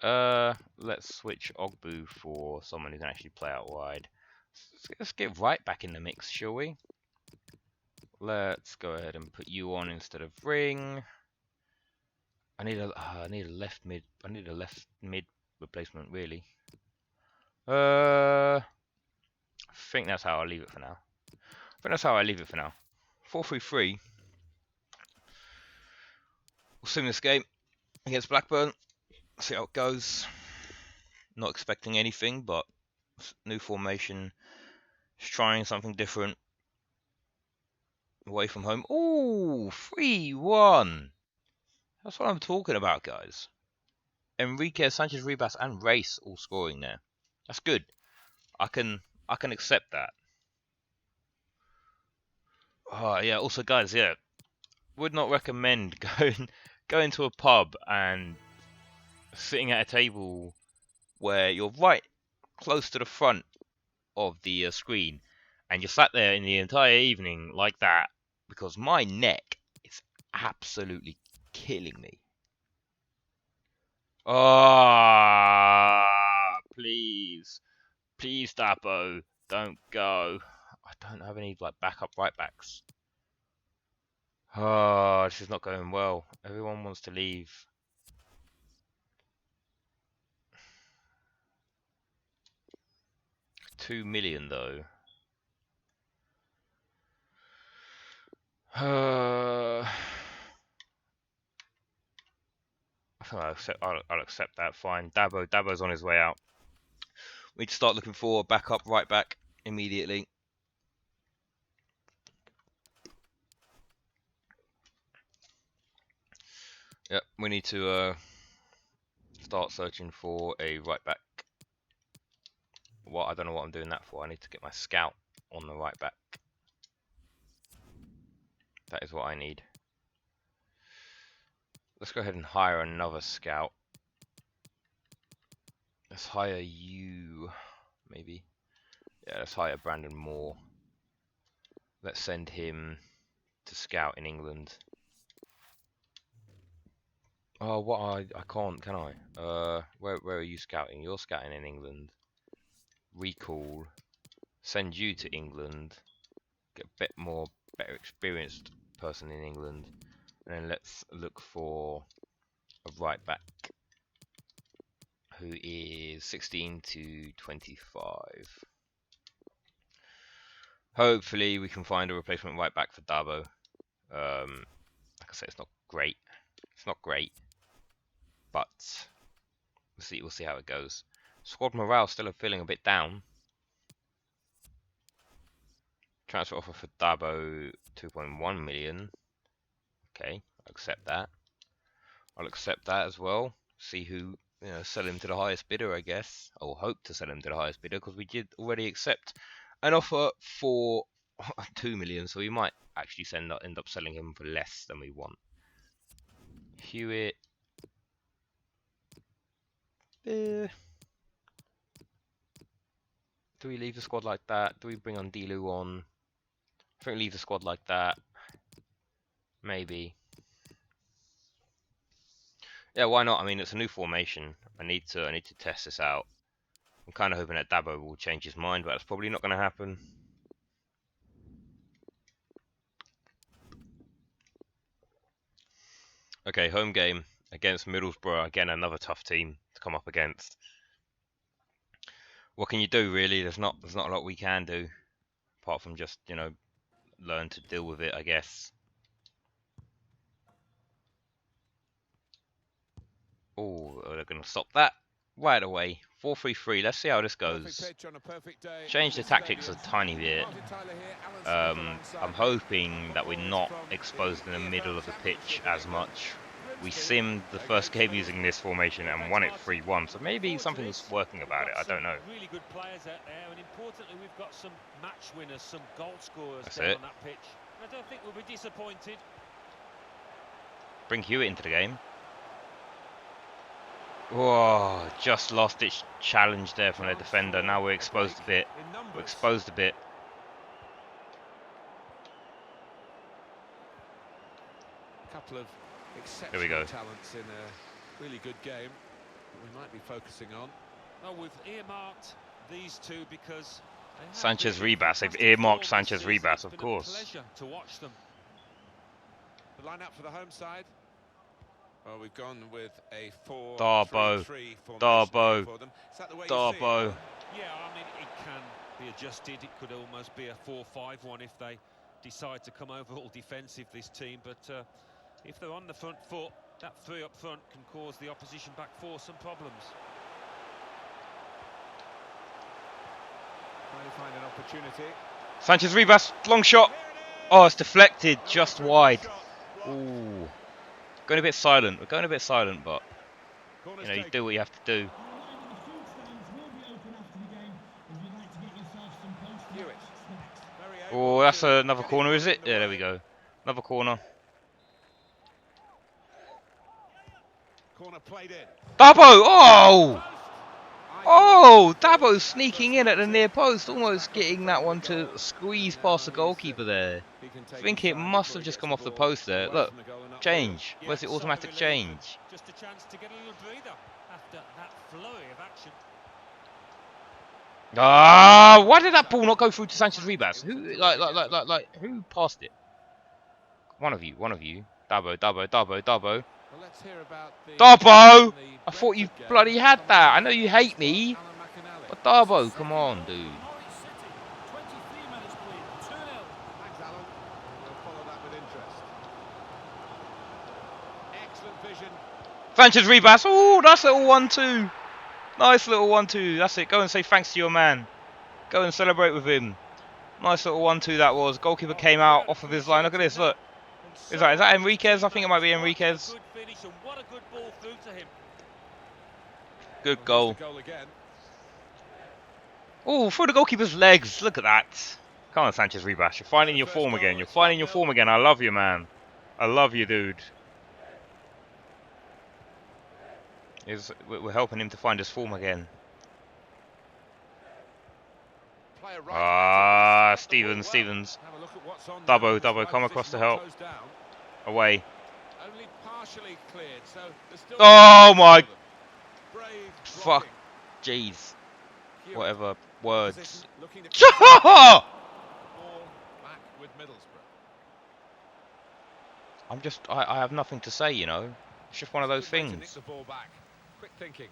Let's switch Ogbu for someone who can actually play out wide. Let's get Wright back in the mix, shall we? Let's go ahead and put you on instead of Ring. I need a left mid. I need a left mid replacement, really. I think that's how I'll leave it for now. 4-3-3. We'll sim this game against Blackburn. See how it goes. Not expecting anything, but new formation. Just trying something different. Away from home. Ooh, 3-1. That's what I'm talking about, guys. Enriquez, Sanchez, Ribas, and Race all scoring there. That's good. I can accept that. Oh yeah. Also, guys, yeah, would not recommend going to a pub and sitting at a table where you're right close to the front of the screen, and you sat there in the entire evening like that, because my neck is absolutely killing me. Ah, please, Dappo, don't go. I don't have any like backup right backs. Oh, this is not going well. Everyone wants to leave. $2 million though. I think I'll accept that. Fine. Dabo's on his way out. We need to start looking for a backup right back immediately. Yep, we need to start searching for a right back. Well, I don't know what I'm doing that for. I need to get my scout on the right back. That is what I need. Let's go ahead and hire another scout. Let's hire you, maybe. Yeah, let's hire Brandon Moore. Let's send him to scout in England. Oh, what? I can't, can I? Where are you scouting? You're scouting in England. Recall. Send you to England. Get a better experienced person in England. And then let's look for a right back who is 16 to 25. Hopefully we can find a replacement right back for Dabo. Like I said, it's not great. It's not great, but we'll see how it goes. Squad morale still feeling a bit down. Transfer offer for Dabo 2.1 million. Okay, I'll accept that. I'll accept that as well. See who, sell him to the highest bidder, I guess. Or hope to sell him to the highest bidder, because we did already accept an offer for 2 million, so we might actually end up selling him for less than we want. Hewitt. Do we leave the squad like that? Do we bring on Delu on? I think leave the squad like that. Maybe. Yeah, why not? I mean, it's a new formation. I need to test this out. I'm kind of hoping that Dabo will change his mind, but that's probably not going to happen. Okay, home game against Middlesbrough. Again, another tough team to come up against. What can you do, really? There's not a lot we can do, apart from just, learn to deal with it, I guess. Oh, they're going to stop that right away. 4-3-3. Let's see how this goes. Change the tactics a tiny bit. I'm hoping that we're not exposed in the middle of the pitch as much. We simmed the first game using this formation and won it 3-1, so maybe something was working about it. I don't know. Really good players out there, and importantly, we've got some match winners, some goal scorers That's down it. on that pitch. I don't think we'll be disappointed. Bring Hewitt into the game. Whoa, just lost its challenge there from the defender. Now we're exposed a bit. We're exposed a bit. Couple of Here we go. talents in a really good game that we might be focusing on. Oh, we've earmarked these two because they have Sanchez been in Ribas. They've fantastic earmarked form this Sanchez season. Ribas, It's of been a course. pleasure to watch them. The lineup for the home side. Well, we've gone with a 4-3-3 Darbo. formation Darbo. for them. Is that the way you see it? Darbo. Yeah, I mean, it can be adjusted. It could almost be a 4-5-1 if they decide to come over all defensive, this team. But if they're on the front foot, that three up front can cause the opposition back four some problems. Trying to find an opportunity. Sanchez Ribas. Long shot. Oh, it's deflected just wide. Ooh. Going a bit silent. We're going a bit silent, but You know, you do what you have to do. Oh, that's another corner, is it? Yeah, there we go. Another corner. Corner played in. Dabo! Oh! Oh! Dabo sneaking in at the near post, almost getting that one to squeeze past the goalkeeper there. I think it must have just come off the post there. Look, change. Where's the automatic change? Just a chance to get a little breather after that flurry of action. Ah! Why did that ball not go through to Sanchez Ribas? Who, who passed it? One of you. Dabo. Well, let's hear about the Dabo! I thought you bloody had that. I know you hate me, but Dabo, come on, dude. Thanks, Alan. We'll follow that with interest. Excellent vision. Sanchez Ribas. Oh, that's a little 1-2. Nice little 1-2. That's it. Go and say thanks to your man. Go and celebrate with him. Nice little 1-2 that was. Goalkeeper came out off of his line. Look at this. Look. Is that Enriquez? I think it might be Enriquez. Good goal. Oh, through the goalkeeper's legs. Look at that. Come on, Sanchez Ribas. You're finding your form again. You're finding your form again. I love you, man. I love you, dude. We're helping him to find his form again. Ah, Stevens. Dabo, come across to help. Away. Oh my. Fuck. Jeez. Whatever words. I have nothing to say, you know. It's just one of those things. Quick thinking.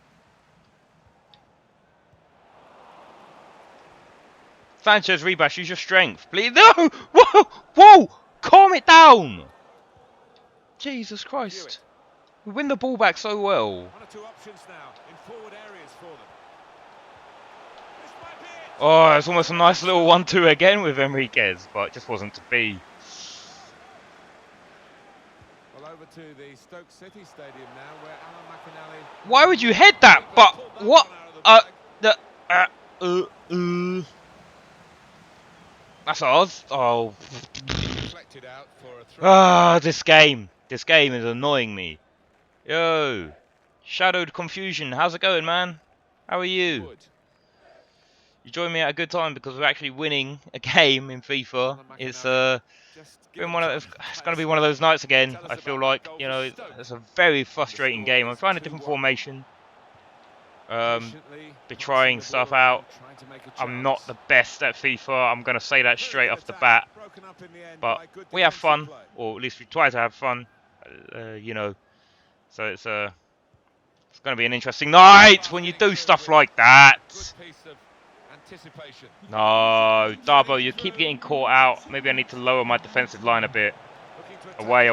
Sanchez Ribas, use your strength, please. No! Whoa! Whoa! Calm it down! Jesus Christ. We win the ball back so well. One or two options now in forward areas for them. This might be it. Oh, it's almost a nice little 1-2 again with Enriquez, but it just wasn't to be. Well, over to the Stoke City Stadium now, where Alan McInally. Why would you head that? But what? That's ours. Oh. Deflected out for a throw. This game is annoying me. Yo, Shadowed Confusion, how's it going, man? How are you? You joined me at a good time because we're actually winning a game in FIFA. It's been it's going to be one of those nights again. I feel like, you know, it's a very frustrating game. I'm trying a different formation. Be trying stuff out. I'm not the best at FIFA. I'm going to say that straight off the bat. But we have fun, or at least we try to have fun. You know, so it's going to be an interesting night when you do stuff like that. No, Dabo, you keep getting caught out. Maybe I need to lower my defensive line a bit. Away.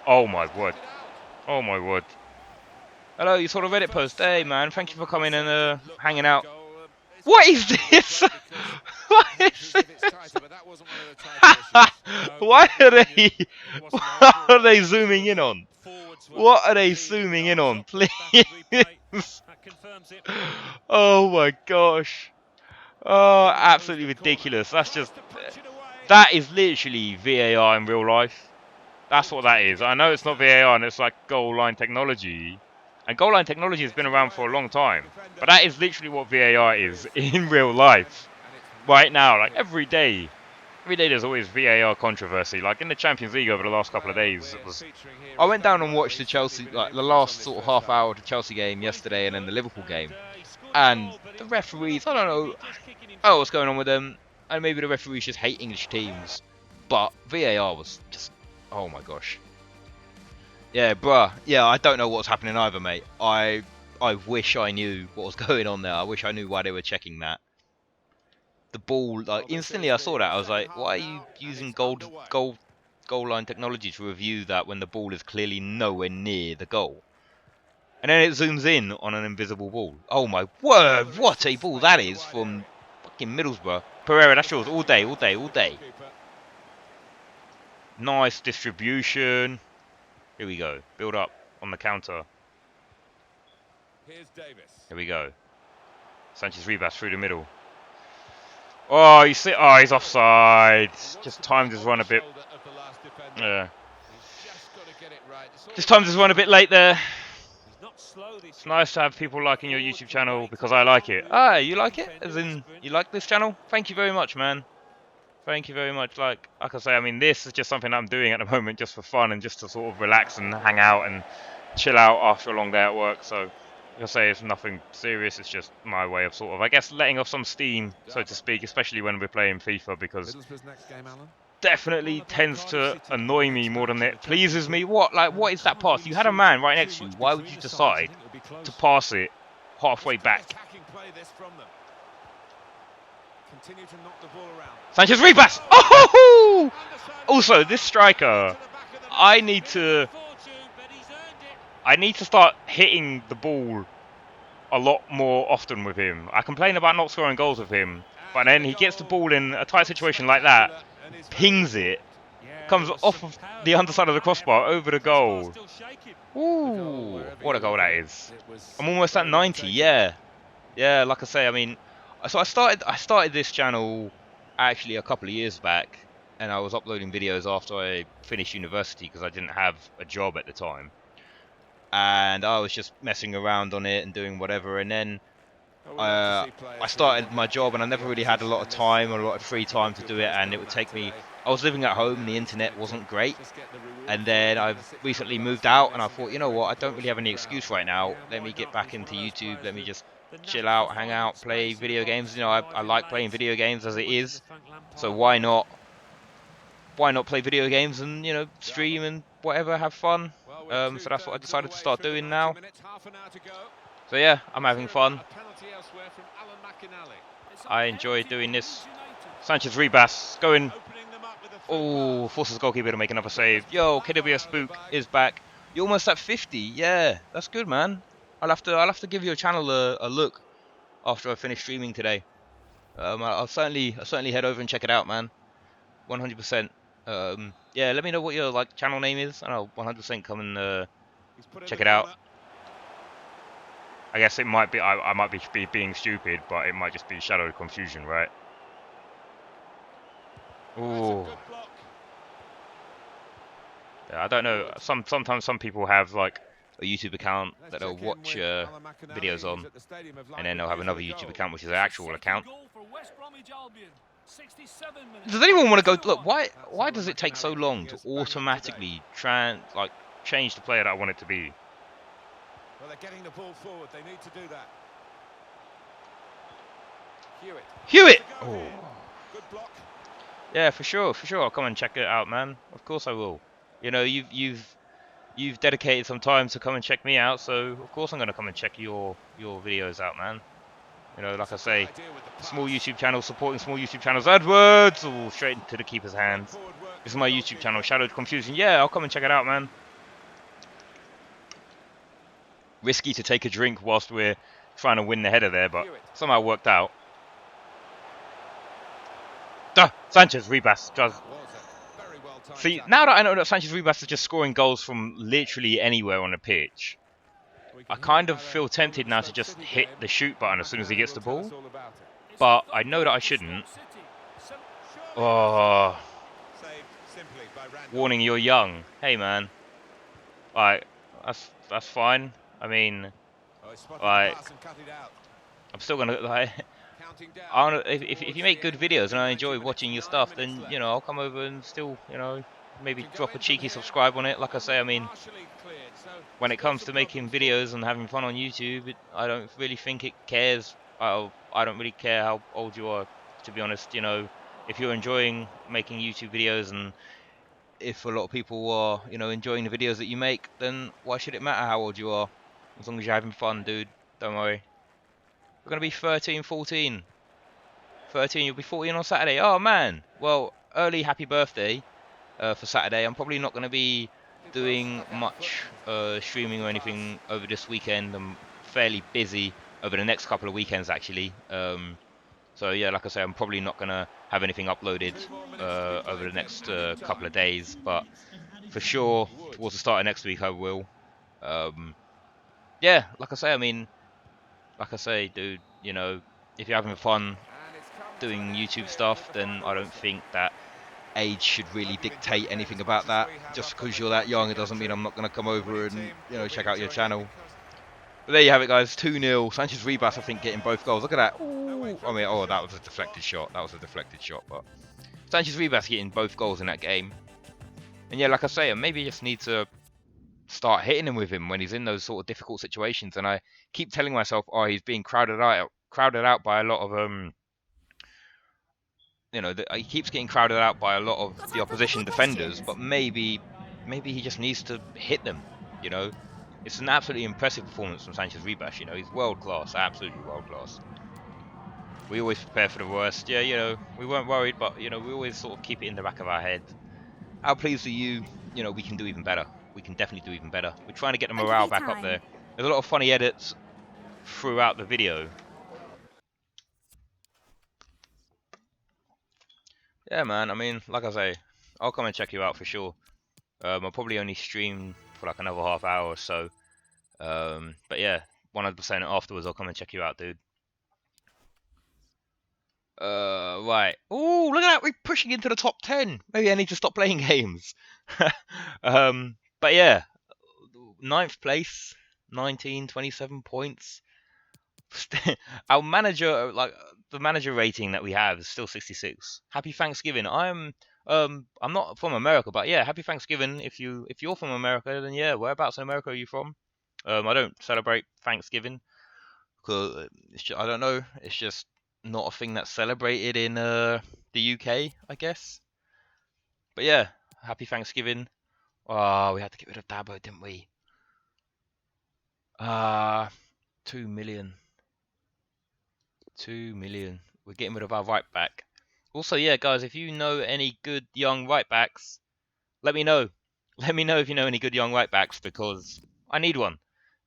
Oh my word. Oh my word. Hello, you saw the Reddit post. Hey man, thank you for coming and hanging out. What is this? What is this? Why are they zooming in on? What are they zooming in on, please? Oh my gosh. Oh, absolutely ridiculous. That is literally VAR in real life. That's what that is. I know it's not VAR and it's like goal line technology. And goal line technology has been around for a long time. But that is literally what VAR is in real life. Right now, like every day. Every day there's always VAR controversy. Like in the Champions League over the last couple of days, I went down and watched the Chelsea, like the last sort of half hour of the Chelsea game yesterday and then the Liverpool game. And the referees, I don't know what's going on with them. And maybe the referees just hate English teams. But VAR was just, oh my gosh. Yeah, bruh. Yeah, I don't know what's happening either, mate. I wish I knew what was going on there. I wish I knew why they were checking that. The ball, like instantly I saw that. I was like, why are you using goal line technology to review that when the ball is clearly nowhere near the goal? And then it zooms in on an invisible ball. Oh my word, what a ball that is from fucking Middlesbrough. Pereira, that's yours all day. Nice distribution. Here we go. Build up on the counter. Here's Davis. Here we go. Sanchez Ribas through the middle. Oh, you see? Oh, he's offside. Just timed his run a bit. Yeah. Just timed his run a bit late there. It's nice to have people liking your YouTube channel because I like it. Ah, you like it? As in, you like this channel? Thank you very much, man. Thank you very much. Like I say, I mean, this is just something I'm doing at the moment just for fun and just to sort of relax and hang out and chill out after a long day at work. So, like I say, it's nothing serious. It's just my way of sort of, I guess, letting off some steam, so to speak, especially when we're playing FIFA, because Middlesbrough's next game, Alan. definitely tends to annoy me more than it pleases me. What, like, what is that pass? You had a man right next to you. Why would you decide to pass it halfway back? Attacking play this from them. Continue to knock the ball around. Sanchez Ribas. Oh! Also, this striker, I need to start hitting the ball a lot more often with him. I complain about not scoring goals with him, but then he gets the ball in a tight situation like that, pings it, comes off of the underside of the crossbar over the goal. Ooh, what a goal that is! I'm almost at 90. Yeah, yeah. Like I say, I mean, so I started this channel actually a couple of years back, and I was uploading videos after I finished university because I didn't have a job at the time, and I was just messing around on it and doing whatever, and then I started my job and I never really had a lot of time or a lot of free time to do it, and it would take me, I was living at home and the internet wasn't great, and then I've recently moved out and I thought, you know what, I don't really have any excuse right now, let me get back into YouTube, let me just chill out, hang out, play video games. You know, I like playing video games as it is, so why not play video games and, you know, stream and whatever, have fun. So that's what I decided to start doing now. So yeah, I'm having fun. I enjoy doing this. Sanchez Ribas going. Oh, forces the goalkeeper to make another save. Yo, KW Spook is back. You're almost at 50. Yeah, that's good, man. I'll have to give your channel a look after I finish streaming today. I'll certainly head over and check it out, man. 100%. Yeah, let me know what your like channel name is, and I'll 100% come and check it out. I guess it might be, I might be being stupid, but it might just be Shadow Confusion, right? Ooh. Yeah, I don't know. Sometimes some people have like a YouTube account that they'll watch videos on, and then they'll have another YouTube account which is an actual account. Does anyone want to go look? Why does it take so long to automatically change the player that I want it to be? Well, they're getting the ball forward. They need to do that. Hewitt. Oh. Good block. Yeah, for sure. I'll come and check it out, man. Of course I will. You know, you've dedicated some time to come and check me out, so of course I'm gonna come and check your videos out, man. You know, like I say, small YouTube channel supporting small YouTube channels. AdWords, all straight into the keeper's hands. This is my YouTube channel, Shadowed Confusion. Yeah, I'll come and check it out, man. Risky to take a drink whilst we're trying to win the header there, but somehow worked out. Sanchez Ribas does. See, now that I know that Sanchez Ribas is just scoring goals from literally anywhere on the pitch, I kind of feel tempted now to just hit the shoot button as soon as he gets the ball. But I know that I shouldn't. Oh. Warning, you're young. Hey, man. Like, that's fine. I mean, like, I'm still gonna, like, I don't know, if you make good videos and I enjoy watching your stuff, then, you know, I'll come over and still, you know, maybe drop a cheeky subscribe on it. Like I say, I mean, when it comes to making videos and having fun on YouTube, I don't really think it cares. I don't really care how old you are, to be honest. You know, if you're enjoying making YouTube videos and if a lot of people are, you know, enjoying the videos that you make, then why should it matter how old you are? As long as you're having fun, dude. Don't worry. We're going to be 13, 14. 13, you'll be 14 on Saturday. Oh, man. Well, early happy birthday for Saturday. I'm probably not going to be doing much streaming or anything over this weekend. I'm fairly busy over the next couple of weekends, actually. So, yeah, like I say, I'm probably not going to have anything uploaded over the next couple of days. But for sure, towards the start of next week, I will. yeah, like I say, I mean, like I say, dude, you know, if you're having fun And it's come to doing an end YouTube here stuff, with the then final I don't whistle. think that age should really Hope you've dictate enjoyed it anything as much about as that. we have Just up on because the you're that young, commentary it doesn't mean gantry. I'm not going to come And the over winning and, team you will know, be check out your enjoying it channel. because But there you have it, guys. 2-0. Sanchez Ribas, I think, getting both goals. Look at that. no way Ooh. I through mean, for the oh, that shot. was a deflected shot. That was a deflected shot. But Sanchez Ribas getting both goals in that game. And yeah, like I say, maybe you just need to start hitting him with him when he's in those sort of difficult situations. And I keep telling myself, oh, he's being crowded out by a lot of you know, he keeps getting crowded out by a lot of Got the time for a opposition couple of defenders. questions? But maybe he just needs to hit them. You know, it's an absolutely impressive performance from Sanchez Ribas. You know, he's world class, absolutely world class. We always prepare for the worst. Yeah, you know, we weren't worried, but you know, we always sort of keep it in the back of our head. How pleased are you? You know, we can do even better. We can definitely do even better. We're trying to get the Thank you for morale your back up time. there. There's a lot of funny edits throughout the video. Yeah, man. I mean, like I say, I'll come and check you out for sure. I'll probably only stream for like another half hour or so. But yeah, 100% afterwards, I'll come and check you out, dude. Right. Oh, look at that. We're pushing into the top 10. Maybe I need to stop playing games. But yeah, 9th place, 27 points. Our manager, like the manager rating that we have is still 66. Happy Thanksgiving. I'm not from America, but yeah, happy Thanksgiving. If you're from America, then yeah, whereabouts in America are you from? I don't celebrate Thanksgiving because I don't know. It's just not a thing that's celebrated in the UK, I guess. But yeah, happy Thanksgiving. Oh, we had to get rid of Dabo, didn't we? 2 million. 2 million. We're getting rid of our right back. Also, yeah, guys, if you know any good young right backs, let me know. Let me know if you know any good young right backs because I need one.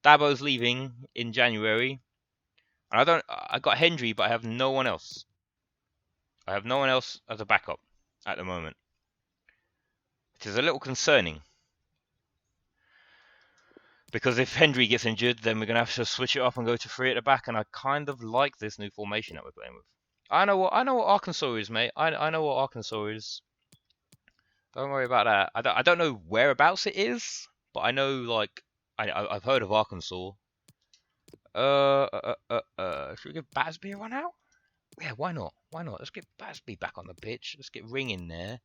Dabo's leaving in January. And I got Hendry, but I have no one else. I have no one else as a backup at the moment. Which is a little concerning. Because if Hendry gets injured, then we're going to have to switch it up and go to 3 at the back. And I kind of like this new formation that we're playing with. I know what Arkansas is, mate. I know what Arkansas is. Don't worry about that. I don't know whereabouts it is, but I know like I've heard of Arkansas. Should we give Basby a run out? Yeah, why not? Why not? Let's get Basby back on the pitch. Let's get Ring in there.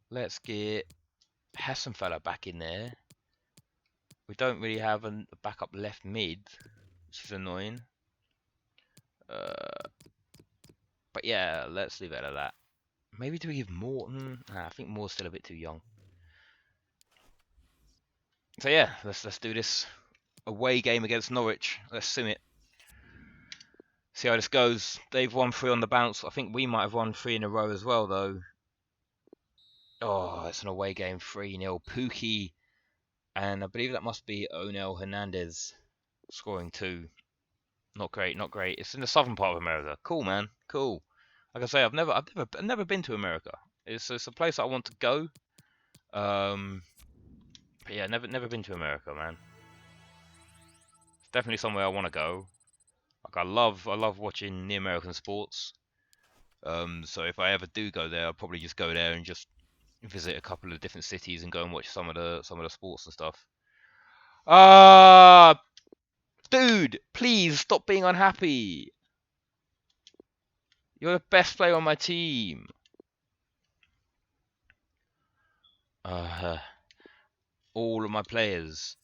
Let's get Hassanfella back in there. We don't really have a backup left mid, which is annoying. But yeah, let's leave it at that. Maybe do we give Morton? Nah, I think Moore's still a bit too young. So yeah, let's do this away game against Norwich. Let's sim it. See how this goes. They've won 3 on the bounce. I think we might have won 3 in a row as well, though. Oh, it's an away game, 3-0. Pookie, and I believe that must be Onel Hernandez scoring 2. Not great, not great. It's in the southern part of America. Cool, man. Cool. Like I say, I've never been to America. It's a place I want to go. But yeah, never been to America, man. It's definitely somewhere I want to go. Like I love watching the American sports. So if I ever do go there, I'll probably just go there and just visit a couple of different cities and go and watch some of the sports and stuff. Dude, please stop being unhappy. You're the best player on my team. All of my players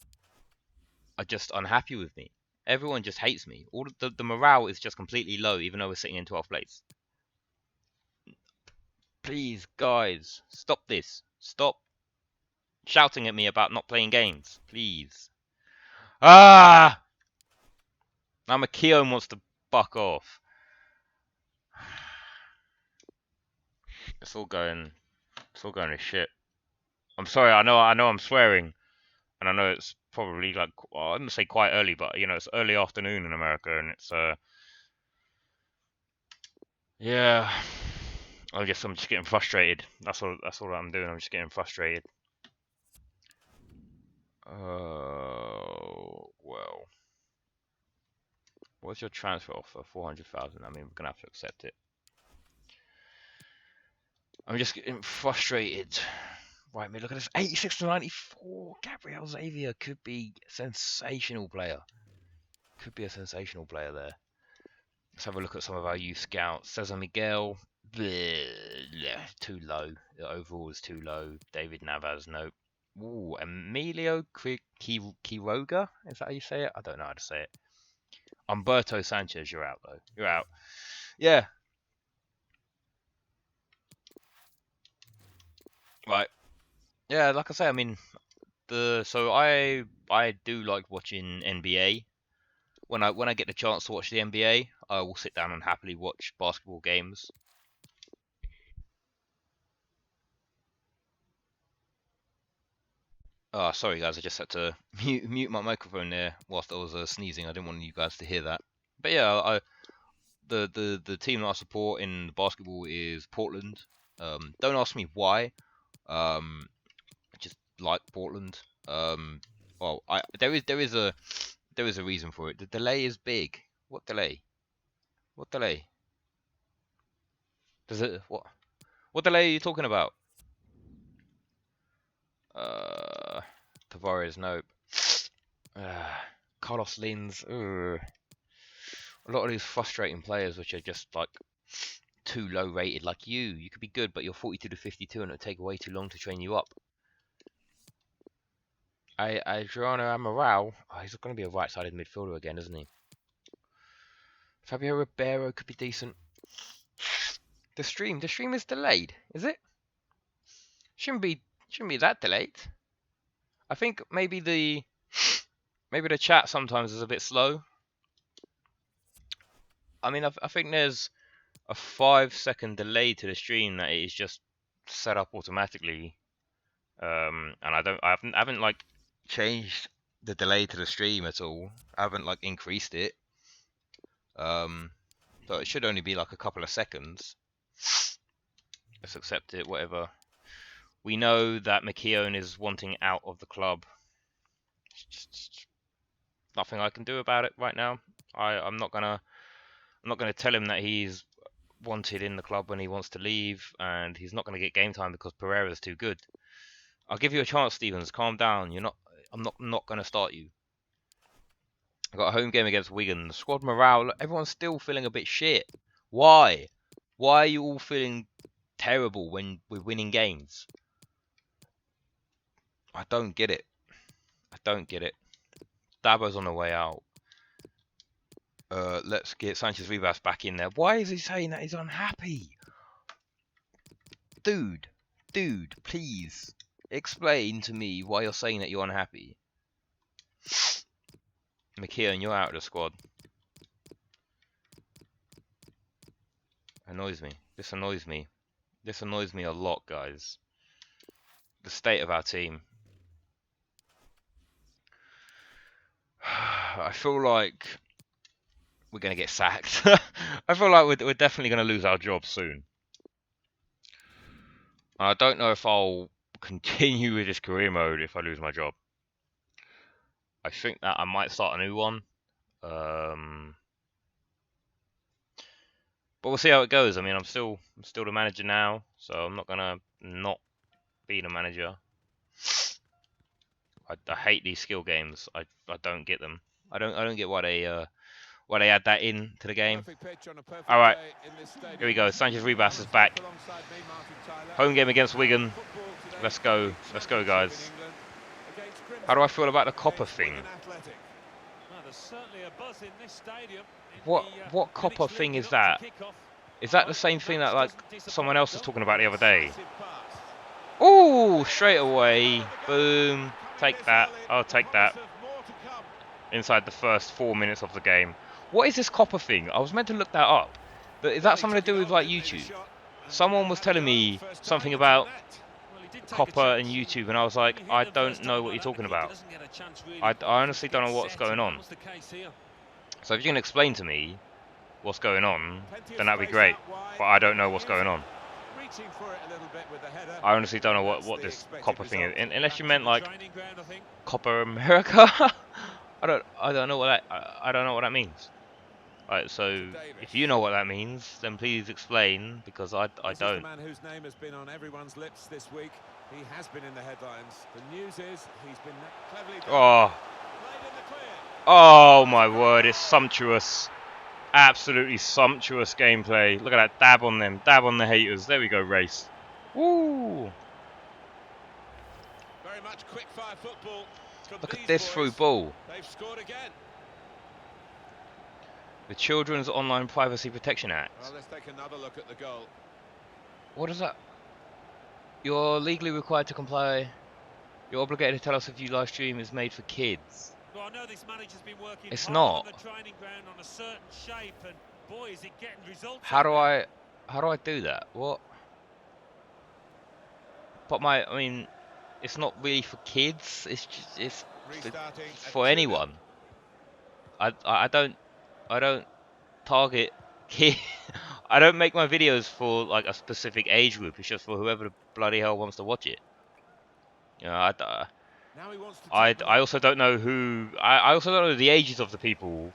are just unhappy with me. Everyone just hates me. All the morale is just completely low, even though we're sitting in 12th place. Please, guys, stop this. Stop shouting at me about not playing games, please. Now Makio wants to buck off. It's all going to shit. I'm sorry. I know I'm swearing, and I know it's probably like I wouldn't say quite early, but you know it's early afternoon in America, and it's yeah. I'm just getting frustrated. That's all I'm doing. I'm just getting frustrated. Oh well. What's your transfer offer? 400,000. I mean, we're gonna have to accept it. I'm just getting frustrated. Right, look at this. 86 to 94. Gabriel Xavier could be a sensational player. Could be a sensational player there. Let's have a look at some of our youth scouts. Cesar Miguel, too low. The overall is too low. David Navas, nope. Ooh, Emilio Quiroga? Is that how you say it? I don't know how to say it. Humberto Sanchez, you're out though. You're out. Yeah. Right. Yeah, like I say, I mean, so I do like watching NBA. When I get the chance to watch the NBA, I will sit down and happily watch basketball games. Oh, sorry guys, I just had to mute my microphone there whilst I was sneezing. I didn't want you guys to hear that. But yeah, the team that I support in basketball is Portland. Don't ask me why. I just like Portland. Well, there is a reason for it. The delay is big. What delay? What delay? Does it what delay are you talking about? Tavares, nope. Carlos Lins. A lot of these frustrating players, which are just like too low rated. Like you could be good, but you're 42 to 52, and it'll take way too long to train you up. Adriano Amaral. Oh, he's going to be a right-sided midfielder again, isn't he? Fabio Ribeiro could be decent. The stream is delayed, is it? Shouldn't be that delayed. I think maybe the chat sometimes is a bit slow. I mean, I think there's a 5-second delay to the stream that is just set up automatically. And I haven't like changed the delay to the stream at all. I haven't like increased it. So it should only be like a couple of seconds. Let's accept it, whatever. We know that McKeown is wanting out of the club. Just nothing I can do about it right now. I'm not gonna tell him that he's wanted in the club when he wants to leave, and he's not gonna get game time because Pereira's too good. I'll give you a chance, Stevens. Calm down. I'm not gonna start you. I got a home game against Wigan. The squad morale, everyone's still feeling a bit shit. Why? Why are you all feeling terrible when we're winning games? I don't get it. I don't get it. Dabo's on the way out. Let's get Sanchez Rivas back in there. Why is he saying that he's unhappy? Dude, please explain to me why you're saying that you're unhappy. McKeown, you're out of the squad. Annoys me. This annoys me. This annoys me a lot, guys. The state of our team. I feel like we're going to get sacked. I feel like we're definitely going to lose our job soon. I don't know if I'll continue with this career mode if I lose my job. I think that I might start a new one. But we'll see how it goes. I mean, I'm still the manager now, so I'm not gonna not be the manager. I hate these skill games. I don't get them. I don't get why they add that in to the game. All right, here we go. Sanchez Rivas is back. Home game against Wigan. Let's go, guys. How do I feel about the copper thing? What copper thing is that? Is that the same thing that like someone else was talking about the other day? Oh, straight away, boom. Take that. I'll take that. Inside the first 4 minutes of the game. What is this copper thing? I was meant to look that up. But is that something to do with like YouTube? Someone was telling me something about copper and YouTube, and I was like, I don't know what you're talking about. I honestly don't know what's going on. So if you can explain to me what's going on, then that'd be great. But I don't know what's going on. I honestly don't know what this copper thing is, unless you meant like Copper America. I don't know what that means. Right, so To Davis. if you know what that means, then please explain, because I This is the don't. man whose name has been on everyone's lips this week. He has been in the headlines. The news is he's been cleverly done. Oh, Played in the clear. oh my word, it's sumptuous. Absolutely sumptuous gameplay. Look at that, dab on them, dab on the haters. There we go, race. Woo! Very much quick-fire football from Look at these this through boys. ball. They've scored again. The Children's Online Privacy Protection Act. Well, let's take another look at the goal. What is that? You're legally required to comply. You're obligated to tell us if your live stream is made for kids. Well, I know this manager's been working It's hard not. on the training ground on a certain shape, and boy, is it getting results. How out do there. how do I do that? What? But I mean, it's not really for kids. It's just, Restarting for at 2-0. anyone. I don't target kid. I don't make my videos for like a specific age group. It's just for whoever the bloody hell wants to watch it. You know, Now he wants to take the I lead. also don't know who. I also don't know the ages of the people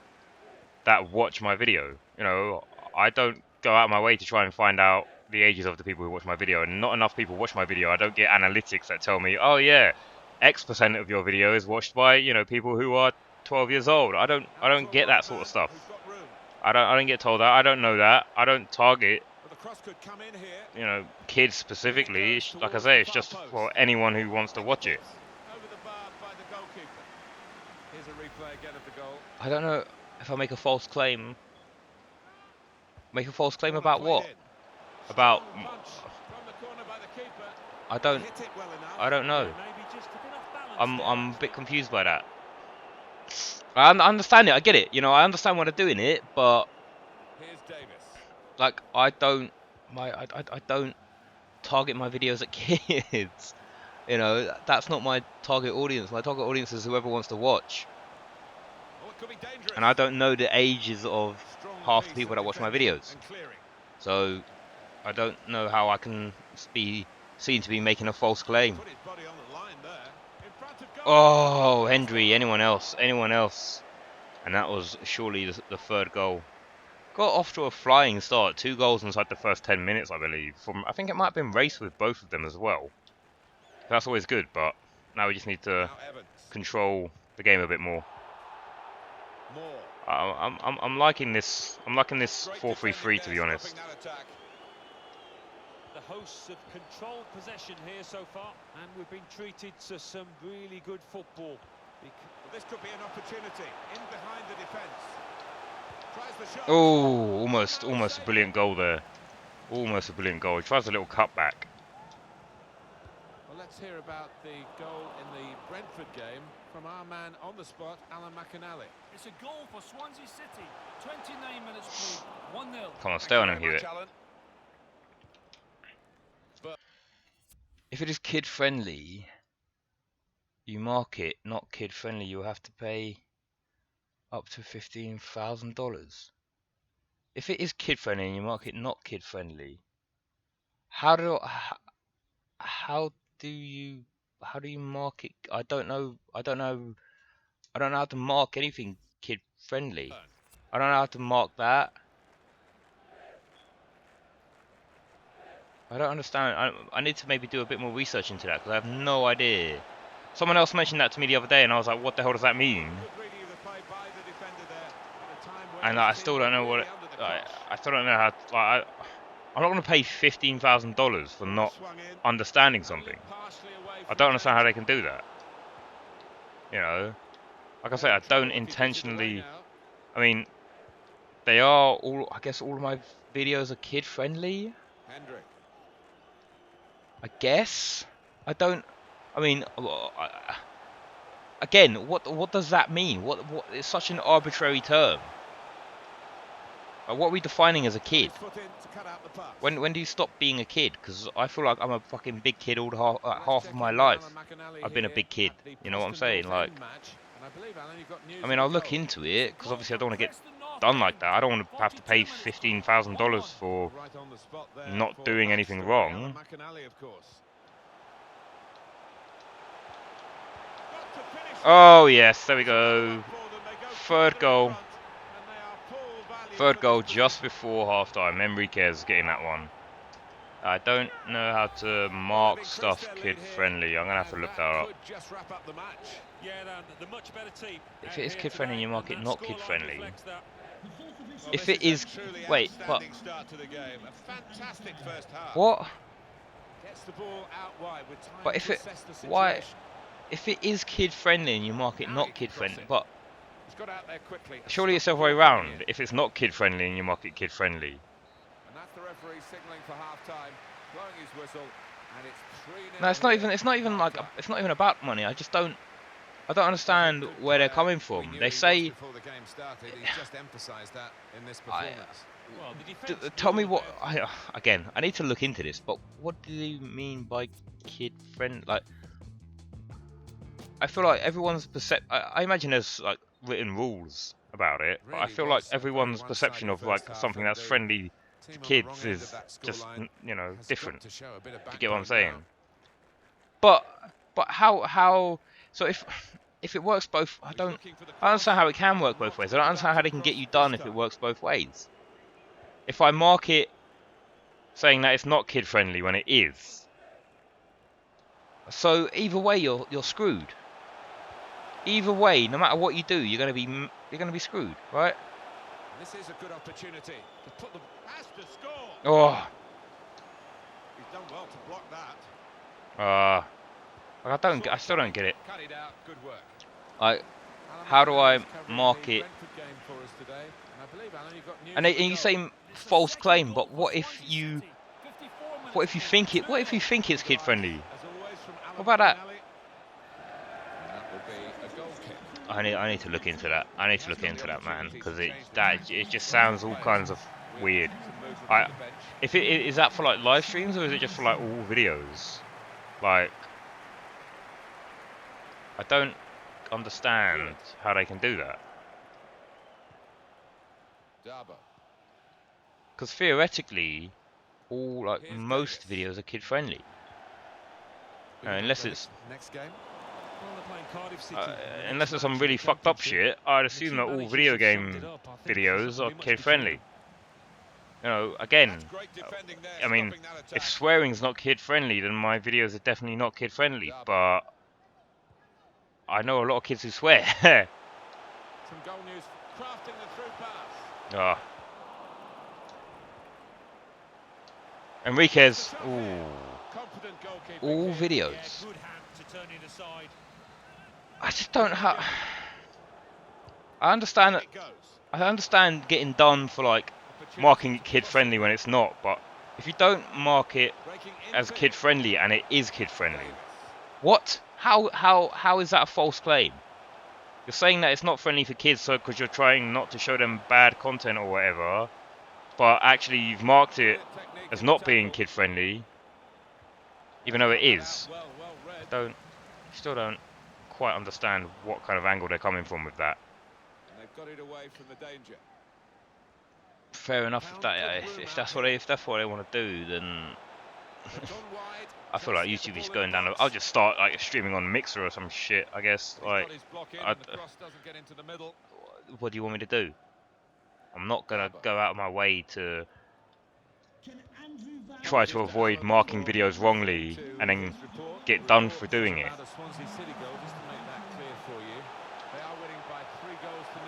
that watch my video. You know, I don't go out of my way to try and find out the ages of the people who watch my video, and not enough people watch my video. I don't get analytics that tell me, oh yeah, X% of your video is watched by, you know, people who are 12 years old. I don't Out to a get that wide sort of man stuff. who's got room. I don't get told that. I don't know that. I don't target, But the cross could come in here. you know, kids specifically. It's, like I say, it's just for anyone who wants to watch it. Over the bar by the goalkeeper. Here's a replay again of the goal. I don't know if I make a false claim. Make a false claim Well about played what? in. About Strong punch from the corner by the keeper. I don't Hit it well enough. I don't know. Maybe just a bit off balance I'm a there. bit confused by that. I understand it. I get it. You know, I understand why they're doing it, but Here's Davis. like I don't target my videos at kids. You know, that's not my target audience. My target audience is whoever wants to watch. Oh, it could be dangerous. And I don't know the ages of Strong half the piece people of that watch my defending videos. and clearing. So I don't know how I can be seen to be making a false claim. Put his body on the line there. In front of goal. Oh, Hendry, anyone else? Anyone else? And that was surely the third goal. Got off to a flying start. 2 goals inside the first 10 minutes, I believe. I think it might have been race with both of them as well. That's always good, but now we just need to Now Evans. control the game a bit more. Moore. I'm liking this. I'm liking this Great 4-3-3 to be defending there, honest. stopping that attack. The hosts have controlled possession here so far, and we've been treated to some really good football. Well, this could be an opportunity. In behind the defence. Tries the shot. Oh, almost a brilliant goal there. Almost a brilliant goal. He tries a little cutback. Well, let's hear about the goal in the Brentford game from our man on the spot, Alan McAnally. It's a goal for Swansea City. 29 minutes played. 1-0. Come on, stay on him, Hewitt. If it is kid friendly, you mark it not kid friendly. You'll have to pay up to $15,000. If it is kid friendly and you mark it not kid friendly, how do you mark it? I don't know how to mark anything kid friendly. I don't know how to mark that. I don't understand. I need to maybe do a bit more research into that because I have no idea. Someone else mentioned that to me the other day and I was like, what the hell does that mean? And I still don't know what I still don't know how I'm not going to pay $15,000 for not understanding something. I don't understand how they can do that. You know, like I said, I don't intentionally. I mean, they are all. I guess all of my videos are kid friendly. I guess. I don't. I mean, again, what does that mean? What? It's such an arbitrary term. What are we defining as a kid? When do you stop being a kid? Because I feel like I'm a fucking big kid all half of my life. I've been a big kid. You know what I'm saying? Like, I mean, I'll look into it because obviously I don't want to get done like that. I don't want to have to pay $15,000 for not doing anything wrong. Oh yes, there we go. Third goal. Third goal just before half time. Enriquez getting that one. I don't know how to mark stuff kid friendly. I'm gonna have to look that up. Just wrap up the match. Yeah, the much better team. If it is kid friendly, you mark it not kid friendly. Well, If this it is, truly wait, but outstanding start to the game. A fantastic first half. what? Gets the ball out wide with time But if to it, assess the why? situation. If it is kid friendly and you mark it Now not he can kid cross friendly, it. but He's got out there quickly. and surely it's the stopped other way the ball coming round. in. If it's not kid friendly and you mark it kid friendly. And that's the referee signalling for half time, blowing his whistle, and it's 3-0. No, it's not even. It's not even like. It's not even about money. I just don't. I don't understand where they're coming from. They say. Before the game started, he just emphasised that in this I- performance. Well, the defence Tell me knew what. that- Again, I need to look into this. But what do you mean by kid friend? Like, I feel like everyone's I imagine there's like written rules about it, but I Really feel like was a very everyone's one-sided perception of like first half, something and that's the friendly to team on the kids wrong end of is that just scoreline you know has got different. to show a bit of You get what I'm backbone saying? now. But how? So if it works both, I don't understand how it can work both ways. I don't understand how they can get you done if it works both ways. If I mark it saying that it's not kid friendly when it is, so either way you're screwed. Either way, no matter what you do, you're gonna be screwed, right? This is a good opportunity to put the has to score. Oh, He's done well to block that. I still don't get it. Cut it out. Good work. Like, Alan how do I McNally is covering mark the it? Brentford game for us today. And I believe, Alan, you've got news And of the you goal. say false claim, but what if you think it's kid friendly? As always from Alan What about that? McNally. And that will be a goal kick. I need to look into that. I need to look into that, man, because it just sounds all kinds of weird. Some movement I- on the bench. If it is that for like live streams or is it just for like all videos? Like, I don't understand how they can do that. Darbo. Because theoretically, all like Here's most Davis. videos are kid friendly, unless it's next game. Well, they're playing Cardiff City. unless it's some really fucked up shit. I'd assume that all video game videos are kid friendly. You know, again, That's great defending there, I mean, stopping that if attack. swearing's not kid friendly, then my videos are definitely not kid friendly. But I know a lot of kids who swear. Some goal news, crafting the through pass. Ah. Enriquez. Ooh. Confident goalkeeping All here. videos. Yeah, good hand to turn it aside. I just don't have. I understand that. It goes. I understand getting done for like Opportunity marking it to kid cross friendly it. when it's not. But if you don't mark it Breaking as into kid it. friendly and it is kid friendly, Davis. what? How is that a false claim? You're saying that it's not friendly for kids, so because you're trying not to show them bad content or whatever, but actually you've marked it Brilliant technique as in not the being tackle. kid friendly, even though it Cut that is. out. Well read. Still don't quite understand what kind of angle they're coming from with that. And they've got it away from the danger. Fair enough if that's what they want to do, then It's on wide. I feel like Tries to get the YouTube is ball going in the down. box. I'll just start like streaming on Mixer or some shit, I guess. He's Like, got his block in I- and the cross doesn't get into the middle. what do you want me to do? I'm not gonna go out of my way to try to avoid marking videos wrongly and then get done for doing it. About a Swansea City goal, just to make that clear for you. They are winning by 3 goals to 0.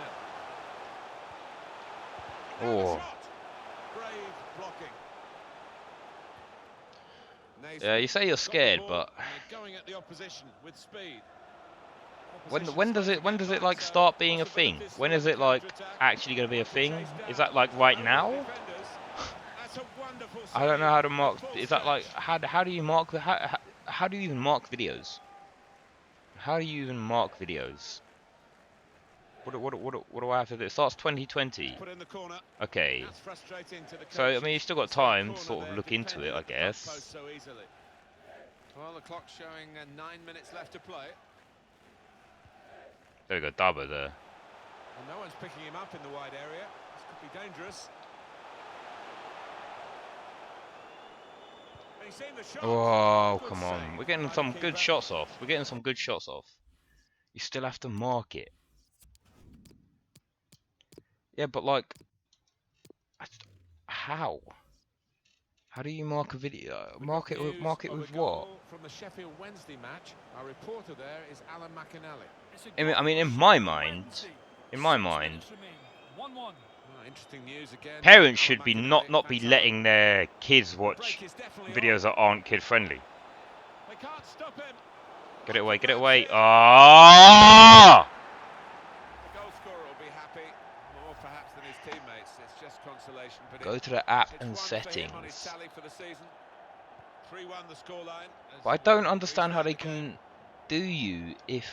Now the Oh, shot. Brave blocking. yeah. You say you're scared, Got the ball but and they're going at the opposition with speed. when does it like start being a thing? When is it like actually gonna be a thing? Is that like right now? I don't know how to mark. Is that like how do you mark the how do you even mark videos? How do you even mark videos? What do I have to do? It starts 2020. Put in the corner. Okay. That's frustrating to the So I coaches. mean, you've still got It's that time to corner sort of there, look into it, defending I at the front guess. post so easily. Well, the clock's showing 9 minutes left to play. There we go, Dabo there. And no one's picking him up in the wide area. This could be dangerous. And he's seen the shot. Oh, Good come on. save We're getting by some the good keeper. shots off. We're getting some good shots off. You still have to mark it. Yeah, but like, How? How do you mark a video? We've Mark got it with news of what? a goal from the Sheffield Wednesday match. Our reporter there is Alan McInally. I mean, in my mind, Interesting news again. parents Alan should be McInally. not be Thanks, letting Alan. their kids The watch break is definitely videos that aren't kid friendly. They can't stop him. Get it away, get it away. Ah! The goal scorer will be happy, more perhaps than his teammates. It's just consolation. But Go to the app it's and one for him on his settings. tally for the season. 3-1 the scoreline. But I don't understand how they can do you if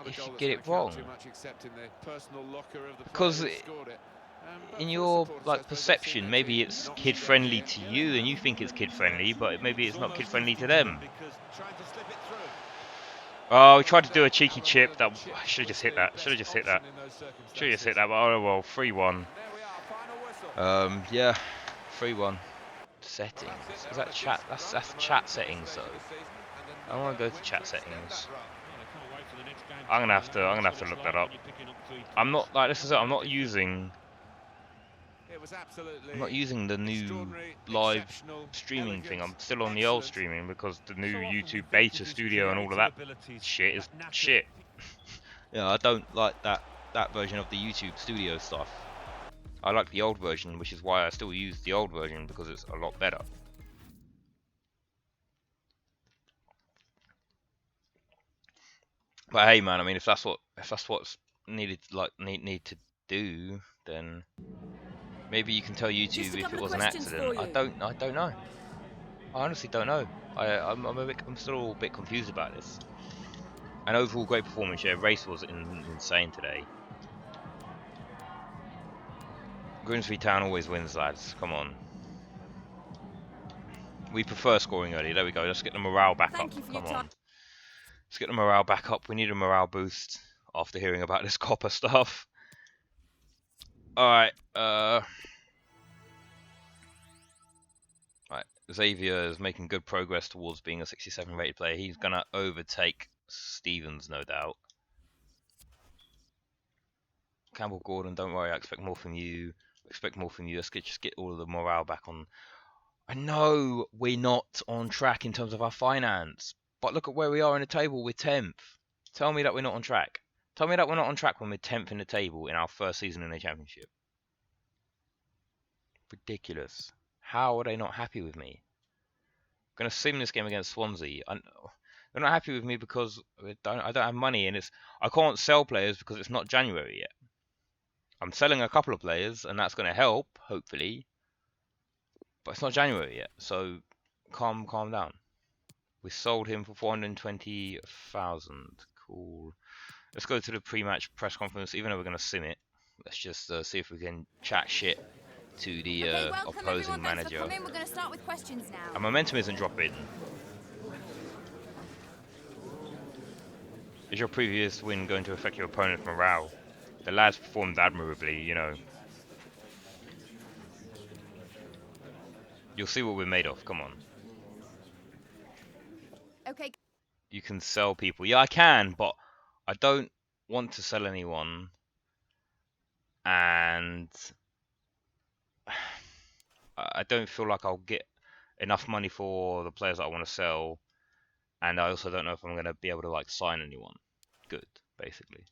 you you get it wrong. Too much except in the personal locker of the Because player who scored it. But in for your supporters, I like suppose they've seen perception, their maybe team it's not kid stray friendly here. to you, and you think it's kid friendly, but maybe it's not kid friendly to them. Trying to slip it through. Oh, we tried to do a cheeky chip. That should have just hit that. Should have just hit that. Should have just hit that. But oh well, 3-1. Yeah, 3-1. Settings. Is that chat? That's chat settings though. I want to go to chat settings. I'm gonna have to look that up. I'm not like this is it. I'm not using the new live streaming thing. I'm still on the old streaming because the new YouTube beta studio and all of that shit is shit. Yeah, I don't like that version of the YouTube studio stuff. I like the old version, which is why I still use the old version because it's a lot better. But hey, man, I mean, if that's what's needed, like need to do, then maybe you can tell YouTube if it was an accident. I don't know. I honestly don't know. I'm still a bit confused about this. An overall great performance. Yeah, race was insane today. Grimsby Town always wins, lads. Come on. We prefer scoring early. There we go. Let's get the morale back up. Come on. Let's get the morale back up. We need a morale boost after hearing about this copper stuff. Alright, right. Xavier is making good progress towards being a 67 rated player. He's gonna overtake Stevens, no doubt. Campbell Gordon, don't worry, I expect more from you. Let's just get all of the morale back on. I know we're not on track in terms of our finance, but look at where we are in the table. We're 10th. Tell me that we're not on track. Tell me that we're not on track when we're 10th in the table in our first season in the Championship. Ridiculous. How are they not happy with me? I'm going to sim this game against Swansea. They're not happy with me because I don't have money, and I can't sell players because it's not January yet. I'm selling a couple of players, and that's going to help, hopefully. But it's not January yet, so calm down. We sold him for 420,000. Cool. Let's go to the pre-match press conference, even though we're going to sim it. Let's just see if we can chat shit to the opposing manager. We're going to start with questions now. Our momentum isn't dropping. Is your previous win going to affect your opponent's morale? The lads performed admirably, you know. You'll see what we're made of, come on. Okay. You can sell people. Yeah, I can, but I don't want to sell anyone. And I don't feel like I'll get enough money for the players that I want to sell. And I also don't know if I'm going to be able to like sign anyone good, basically.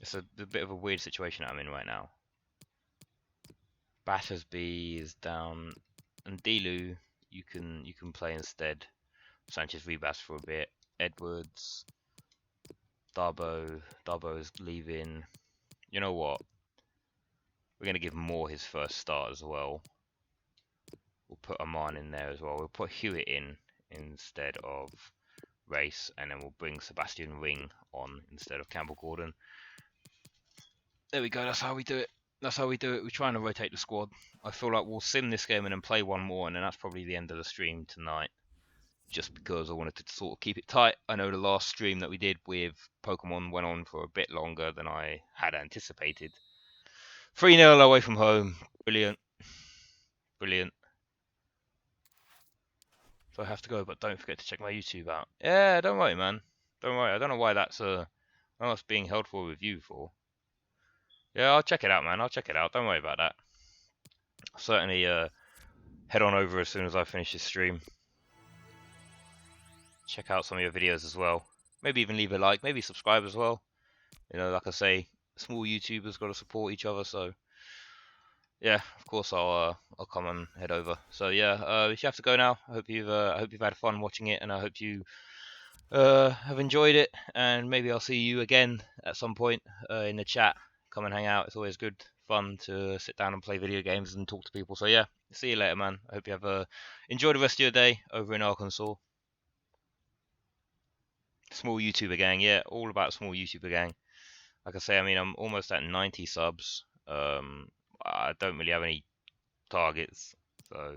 It's a bit of a weird situation I'm in right now. Battersby is down, and Delu you can play instead. Sanchez Rebas for a bit. Edwards, Darboe is leaving. You know what? We're gonna give Moore his first start as well. We'll put Aman in there as well. We'll put Hewitt in instead of Race, and then we'll bring Sebastian Ring on instead of Campbell Gordon. There we go. That's how we do it. We're trying to rotate the squad. I feel like we'll sim this game and then play one more, and then that's probably the end of the stream tonight. Just because I wanted to sort of keep it tight. I know the last stream that we did with Pokemon went on for a bit longer than I had anticipated. 3-0 away from home. Brilliant. So I have to go, but don't forget to check my YouTube out. Yeah, don't worry, man. Don't worry. I don't know why that's being held for review for. Yeah, I'll check it out, man. I'll check it out. Don't worry about that. certainly head on over as soon as I finish this stream. Check out some of your videos as well. Maybe even leave a like, maybe subscribe as well. You know, like I say, small YouTubers got to support each other, so yeah, of course I'll come and head over. So yeah, if you have to go now, I hope you've had fun watching it, and I hope you have enjoyed it. And maybe I'll see you again at some point in the chat. Come and hang out. It's always good fun to sit down and play video games and talk to people. So yeah, see you later, man. I hope you have enjoy the rest of your day over in Arkansas. Small YouTuber gang, yeah, all about small YouTuber gang. Like I say, I mean, I'm almost at 90 subs. I don't really have any targets, so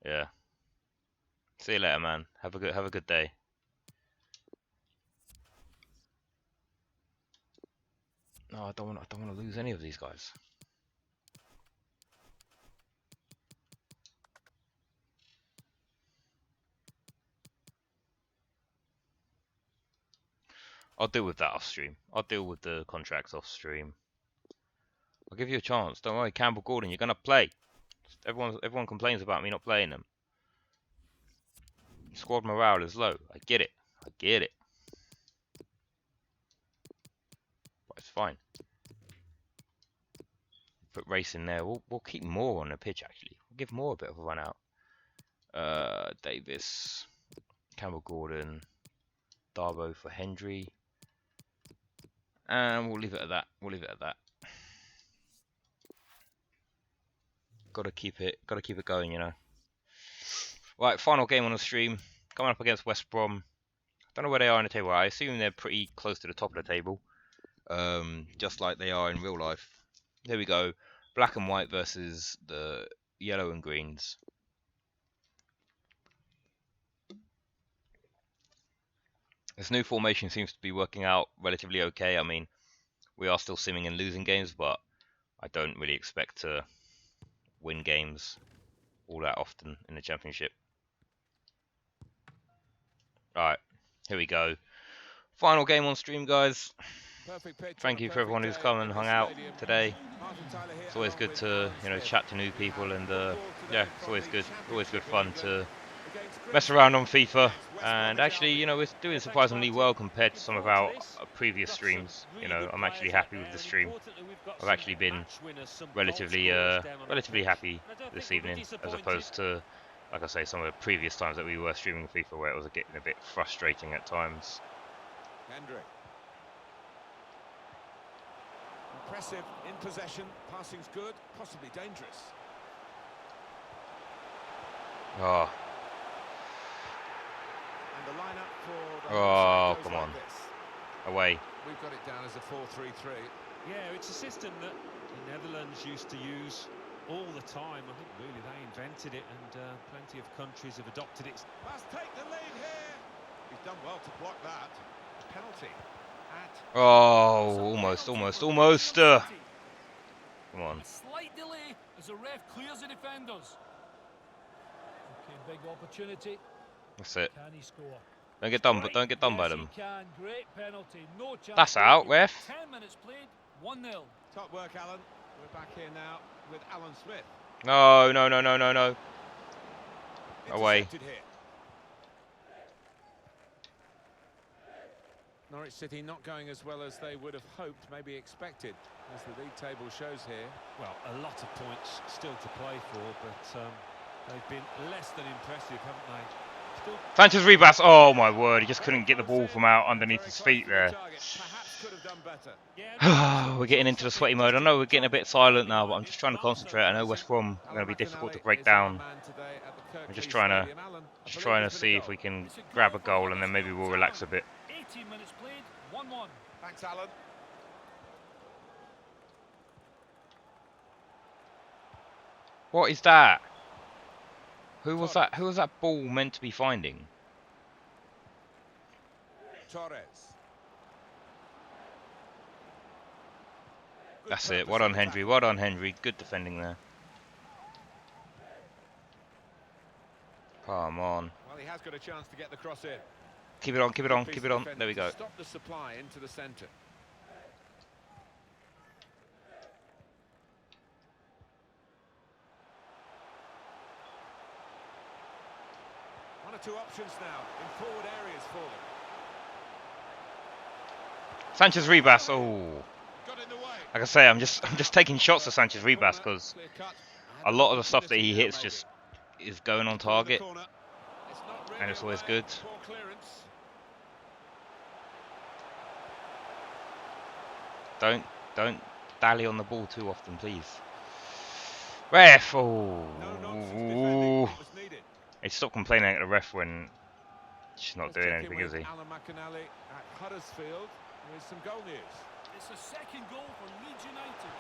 yeah. See you later, man. Have a good day. No, I don't want to lose any of these guys. I'll deal with that off stream. I'll deal with the contracts off stream. I'll give you a chance. Don't worry, Campbell Gordon, you're gonna play. Everyone complains about me not playing them. Squad morale is low. I get it. I get it. But it's fine. Put race in there. We'll keep more on the pitch actually. We'll give more a bit of a run out. Davis, Campbell Gordon, Darbo for Hendry. And we'll leave it at that. We'll leave it at that. Gotta keep it going, you know. Right, final game on the stream. Coming up against West Brom. Don't know where they are in the table. I assume they're pretty close to the top of the table. Just like they are in real life. Here we go. Black and white versus the yellow and greens. This new formation seems to be working out relatively okay. I mean, we are still simming and losing games, but I don't really expect to win games all that often in the Championship. Alright, here we go. Final game on stream, guys. Thank you for everyone who's come and hung out today. It's always good to, you know, chat to new people, and yeah, it's always good fun to mess around on FIFA. And actually, you know, we're doing surprisingly well compared to some of our previous streams. You know, I'm actually happy with the stream. I've actually been relatively happy this evening, as opposed to, like I say, some of the previous times that we were streaming FIFA, where it was getting a bit frustrating at times. Hendrick. Impressive in possession, passing's good, possibly dangerous. Oh. And the lineup for the Oh, come on. Like Away. we've got it down as a 4-3-3. Yeah, it's a system that the Netherlands used to use all the time. I think really they invented it, and plenty of countries have adopted it. Must take the lead here. He's done well to block that. Penalty. Oh, almost. Come on. A slight delay as the ref clears the defenders. Okay, big opportunity. That's it. Can he score? Don't get done, but don't get done by them. Yes, he can. Great penalty. No chance. That's out, ref. 10 minutes played. 1-0. Top work, Alan. We're back here now with Alan Smith. No. Away. Intercepted here. Norwich City not going as well as they would have hoped, maybe expected, as the league table shows here. Well, a lot of points still to play for, but they've been less than impressive, haven't they? Still... Sanchez Ribas. Oh my word, he just couldn't get the ball from out underneath his feet there. Perhaps could have done better. We're getting into the sweaty mode. I know we're getting a bit silent now, but I'm just trying to concentrate. I know West Brom are going to be difficult to break down. I'm just trying to see if we can grab a goal, and then maybe we'll relax a bit. 18 minutes played. 1-1. Thanks, Alan. What is that? Who was that? Who was that ball meant to be finding? Torres. That's it. Well done, Hendry. Well done, Hendry. Good defending there. Come on. Well, he has got a chance to get the cross in. Keep it on, keep it on, keep it on. There we go. Stop the supply into the centre. two options now in forward areas for them. Sanchez Ribas. Oh, Got in the way. like I say, I'm just taking shots at Sanchez Ribas because Clear cut. a And lot of the stuff that opportunity he now, hits maybe. just is going on Through the target, corner. It's not really and it's always away. good. Poor clearance. Don't dally on the ball too often, please. Ref. Oh, No nonsense defending. It was needed. hey, stop complaining at the ref when she's not Let's doing check in anything, with is he? Alan McAnally at Huddersfield with some goal news. It's a second goal for Leeds United.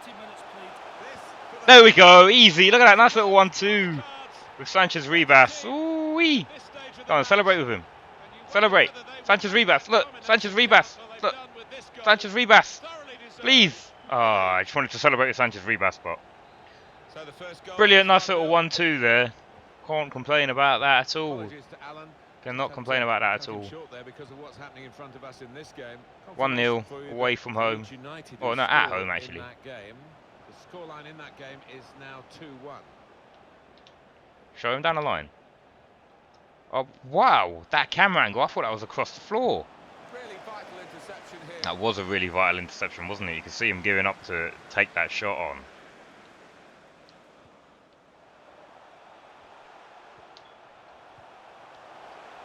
30 minutes played. This for the There we go, easy. Look at that, nice little 1-2 with Sanchez Ribas. Ooh wee. this stage of the Go on, match. celebrate with him. And you wonder Celebrate. whether they Sanchez will Ribas. Look, dominate Sanchez the Ribas. well, they've Look, done with this goal. Sanchez Ribas. Thoroughly deserved. Please. Oh, I just wanted to celebrate with Sanchez Ribas, but So the first goal brilliant, is nice little 1-0. 1-2 there. Can't complain about that at all. Apologies to Alan. Cannot Just complain had to about that at cut him all. short there because of what's happening in front of us in this game. 1-0 Confirmation for you away that from it's home. Leeds United Oh, who no, at scored home, actually. In that game. The scoreline in that game is now 2-1. Show him down the line. Oh, wow. That camera angle, I thought that was across the floor. Really vital interception here. That was a really vital interception, wasn't it? You could see him giving up to take that shot on.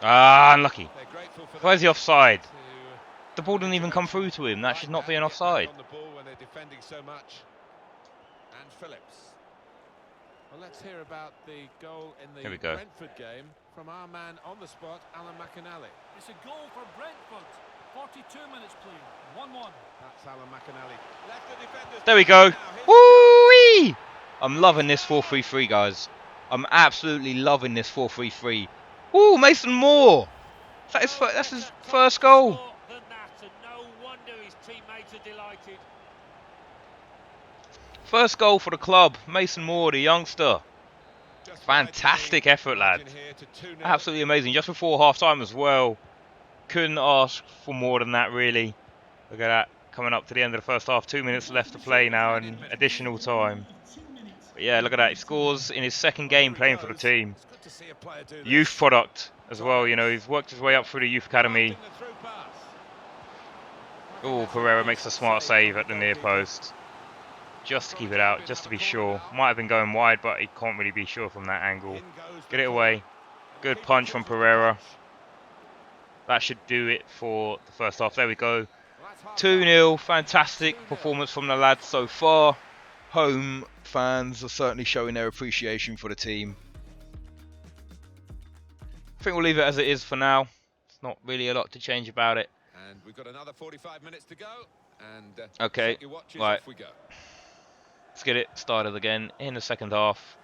Ah, unlucky. They're grateful for Where's that the offside? to The ball didn't even come through to him. That should not be an Right back, get offside. back on the ball when they're defending so much. And Phillips. Well, let's hear about the goal in the Here we go. Brentford game from our man on the spot, Alan McAnally. It's a goal for Brentford. 42 minutes played. 1-1. That's Alan McAnally. Left the defenders. There we go. Now, here's the Woo-wee! I'm loving this 4-3-3, guys. I'm absolutely loving this 4-3-3. Ooh, Mason Moore. That's his first goal. Than that, and no wonder his teammates are delighted. First goal for the club. Mason Moore, the youngster. just Fantastic widening effort, margin lads. here to 2-0. Absolutely amazing. Just before half-time as well. Couldn't ask for more than that, really. Look at that. Coming up to the end of the first half. 2 minutes left to play now and additional time. But yeah, look at that. He scores in his second game playing for the team. It's good to see a player do this. Youth product as well. You know, he's worked his way up through the youth academy. Crafting the through pass. Oh, Pereira makes a smart save at the near post. Just to keep it out, just to be sure. Might have been going wide, but he can't really be sure from that angle. In goes the Get it corner. away. And Good keeper punch from chooses the Pereira. touch. That should do it for the first half. There we go. Well, that's half time. 2-0. Fantastic 2-0. performance from the lads so far. Home fans are certainly showing their appreciation for the team. I think we'll leave it as it is for now. It's not really a lot to change about it. And we've got another 45 minutes to go. And Okay, set your watches, right. off we go. Let's get it started again in the second half.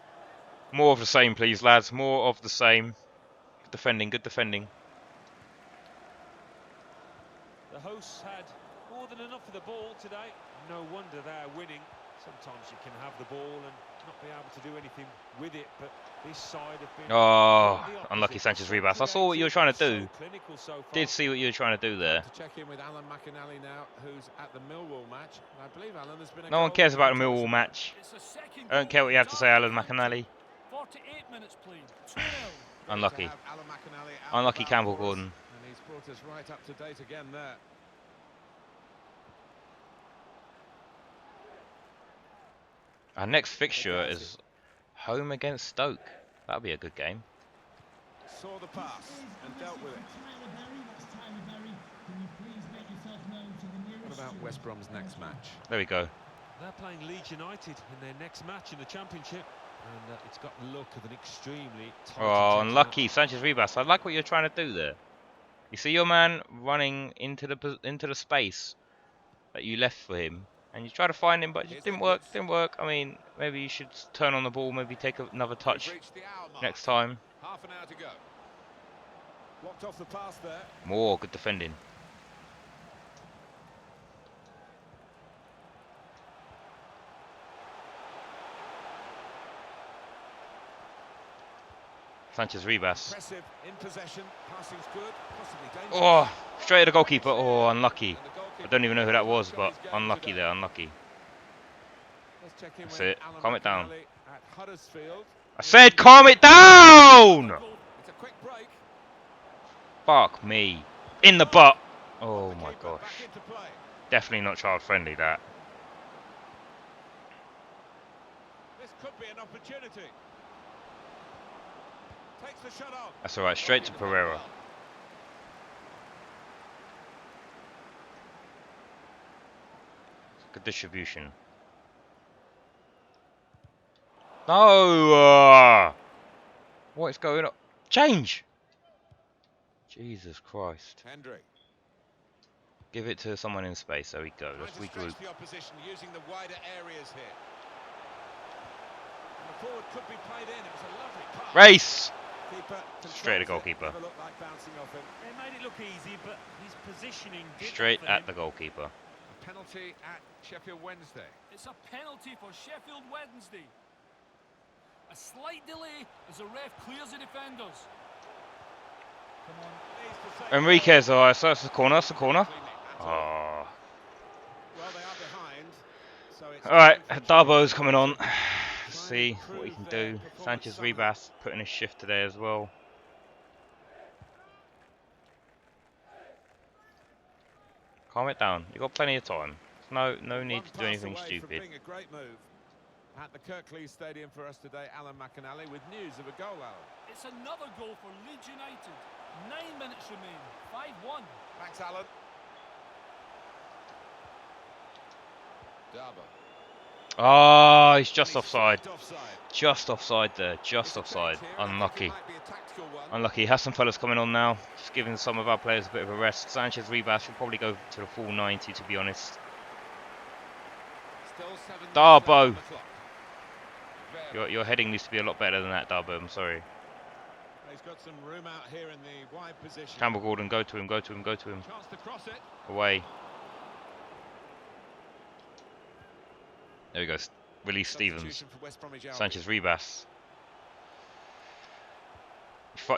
More of the same, please, lads. More of the same. Good defending, good defending. The hosts had more than enough of the ball today. No wonder they're winning. Sometimes you can have the ball and not be able to do anything with it, but this side have been Oh, quite the opposite. unlucky Sanchez So Ribas. I saw what you were trying to creative, do. so clinical so far. Did see what you were trying to do there. To check in with Alan McAnally now, who's at the Millwall match. And I believe Alan has been a No one goal cares about the into us. Millwall match. It's a second I don't care what you have to say, Alan McAnally. 48 minutes played. 2-0. Unlucky. To have Alan McAnally out Unlucky and about Campbell for us. Gordon. And he's brought us right up to date again there. Our next fixture is home against Stoke. That'll be a good game. Saw the pass and dealt with it. What about West Brom's next match? There we go. They're playing Leeds United in their next match in the Championship, and it's got the look of an extremely tight Oh, and unlucky Sanchez Ribas. I like what you're trying to do there. You see your man running into the space that you left for him, and you try to find him, but it just didn't work. Didn't work. I mean, maybe you should turn on the ball, maybe take another touch We've reached the hour mark. next time. Half an hour to go. Blocked off the pass there. More good defending. Sanchez Ribas. Impressive in possession. Passing's good. Possibly dangerous. Oh, straight at the goalkeeper. Oh, unlucky. And the goalkeeper I don't even know who that was, has got but his game unlucky today. there, unlucky. Let's check in That's with it. Alan Calm it down. McAnally at Huddersfield. I said calm it down! It's a quick break. Fuck me. In the butt. Oh The my keeper gosh. back into play. Definitely not child friendly, that. This could be an opportunity. Takes the shot off. That's alright, straight to Goalkeeper's done Pereira. well. Good distribution. No! What is going on? Change! Jesus Christ. Hendry. Give it to someone in space. There we go. Trying Let's to regroup. stretch the opposition using the wider areas here. And the forward could be played in. It was a lovely pass. Race! Keeper Straight to controls it. goalkeeper. Never looked like bouncing off him. They made it look easy, but his positioning did Straight that for at him. the goalkeeper. A penalty at Sheffield Wednesday. It's a penalty for Sheffield Wednesday. A slight delay as the ref clears the defenders. Come on. Needs to save Enriquez, the ball. alright, so that's the corner, that's the corner. Cleanly at all. Oh. Well, they are behind. So it's Alright, time for Darbo's change. coming on. Try and See what he can improve their do. performance Sanchez somehow. Rebas putting his shift today as well. Calm it down. You got plenty of time. No need One to do pass anything away from stupid. being a great move. At the Kirklees Stadium for us today, Alan McAnally with news of a goal, Alan. It's another goal for Leeds United. 9 minutes remain. 5-1. Thanks, Alan. Darbo. Oh, he's just And he's offside. flagged offside. Just offside there. Just It's a offside. bait here. I think it Unlucky. might be a tactical one. Unlucky. Has some fellas coming on now. Just giving some of our players a bit of a rest. Sanchez Rebas will probably go to the full 90, to be honest. Still 7 minutes Darbo. left on the clock. Vera. Your heading needs to be a lot better than that, Darbo. I'm sorry. He's got some room out here in the wide position. Campbell Gordon, go to him, go to him, go to him. Chance to cross it. Away. There we go. Release Stevens. Substitution for West Bromwich Albion. Sanchez Rebas.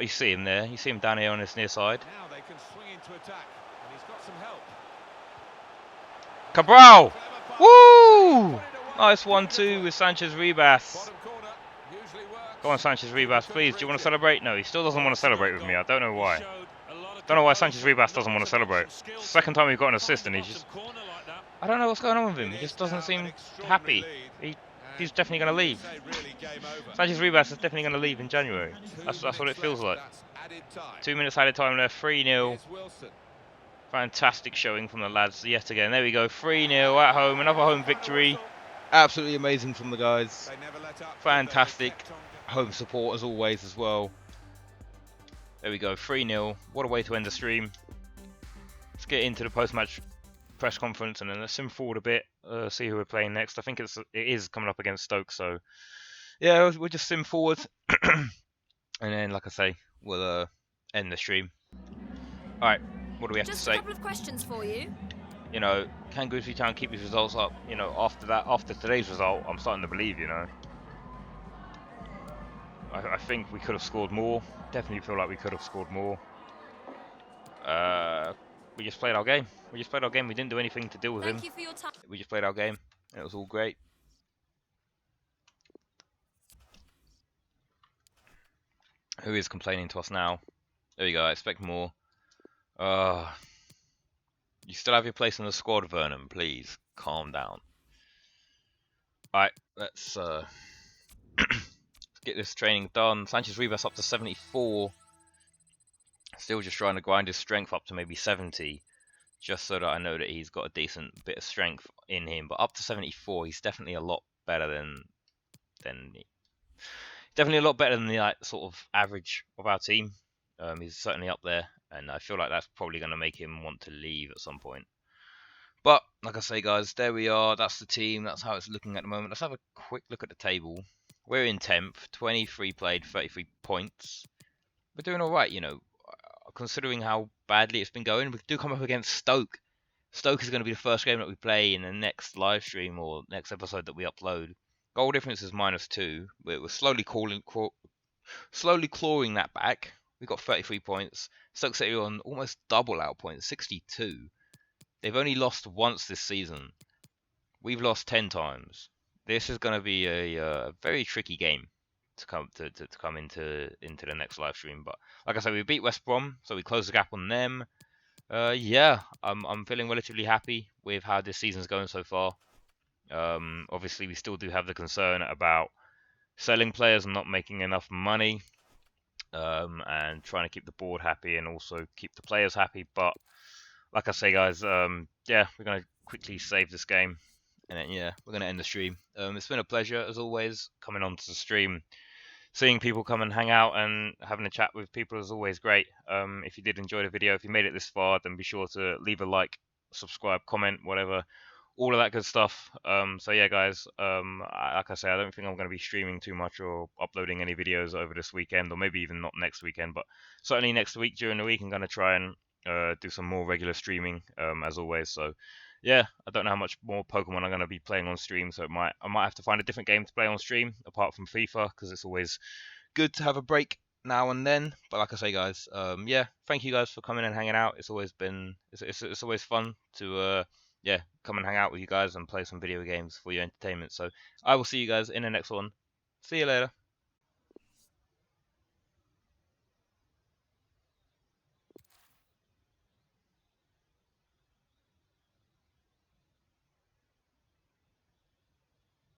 You see him there. You see him down here on this near side. Now they can swing into attack, and he's got some help. Cabral! Clever pass. Woo! Put it away. Nice 1-2 with Sanchez Rebas. Bottom corner usually works. Go on, Sanchez Rebas, please. Do you want to celebrate? No, he still doesn't want to celebrate with me. I don't know He why. showed a lot of Don't know why composure, Sanchez Rebas not doesn't want to so much celebrate. skill Second to time we've got an find assist the and he just... bottom corner like that. I don't know what's going on with him. It He just is doesn't now seem an extraordinary happy. lead, He's and definitely going to you leave. say really game over. Sanchez Rebas is definitely going to leave in January. 2 That's what it minutes feels left, like. that's added time. 2 minutes added time left. 3-0. Here's Wilson. Fantastic showing from the lads yet again. There we go. 3-0 at home. Another home victory. Final whistle. Absolutely amazing from the guys. They never let up, did they? They Fantastic kept on home support as always as well. There we go. 3-0. What a way to end the stream. Let's get into the post-match press conference and then let's sim forward a bit. See who we're playing next. I think it is coming up against Stoke. So yeah, we'll just sim forward. And then, like I say, we'll end the stream. Alright, what do we have Just to a say? couple of questions for you. You know, can Grimsby Town keep his results up? You know, after today's result, I'm starting to believe, you know. I think we could have scored more. Definitely feel like we could have scored more. We just played our game. We didn't do anything to deal with him. Thank you for your time. We just played our game. It was all great. Who is complaining to us now? There we go. I expect more. You still have your place in the squad, Vernon. Please calm down. Alright, let's get this training done. Sanchez Rebas up to 74. Still just trying to grind his strength up to maybe 70. Just so that I know that he's got a decent bit of strength in him. But up to 74, he's definitely a lot better than definitely a lot better than the sort of average of our team. He's certainly up there, and I feel like that's probably going to make him want to leave at some point. But like I say, guys, there we are. That's the team. That's how it's looking at the moment. Let's have a quick look at the table. We're in 10th, 23 played, 33 points. We're doing all right, you know, considering how badly it's been going. We do come up against Stoke. Stoke is going to be the first game that we play in the next live stream or next episode that we upload. Goal difference is -2. We're slowly clawing that back. We've got 33 points. Stoke City on almost double our points, 62. They've only lost once this season. We've lost 10 times. This is going to be a very tricky game. come into the next live stream. But like I said, we beat West Brom, so we closed the gap on them. Yeah, I'm feeling relatively happy with how this season's going so far. Obviously, we still do have the concern about selling players and not making enough money, and trying to keep the board happy and also keep the players happy. But like I say, guys, yeah, we're gonna quickly save this game, and then yeah, we're gonna end the stream. It's been a pleasure as always coming on to the stream. Seeing people come and hang out and having a chat with people is always great. If you did enjoy the video, if you made it this far, then be sure to leave a like, subscribe, comment, whatever, all of that good stuff. So yeah, guys, like I say, I don't think I'm going to be streaming too much or uploading any videos over this weekend, or maybe even not next weekend, but certainly next week during the week, I'm going to try and do some more regular streaming, as always. So yeah, I don't know how much more Pokemon I'm going to be playing on stream, so I might have to find a different game to play on stream apart from FIFA, because it's always good to have a break now and then. But like I say, guys, yeah, thank you guys for coming and hanging out. It's always been it's always fun to yeah, come and hang out with you guys and play some video games for your entertainment. So I will see you guys in the next one. See you later.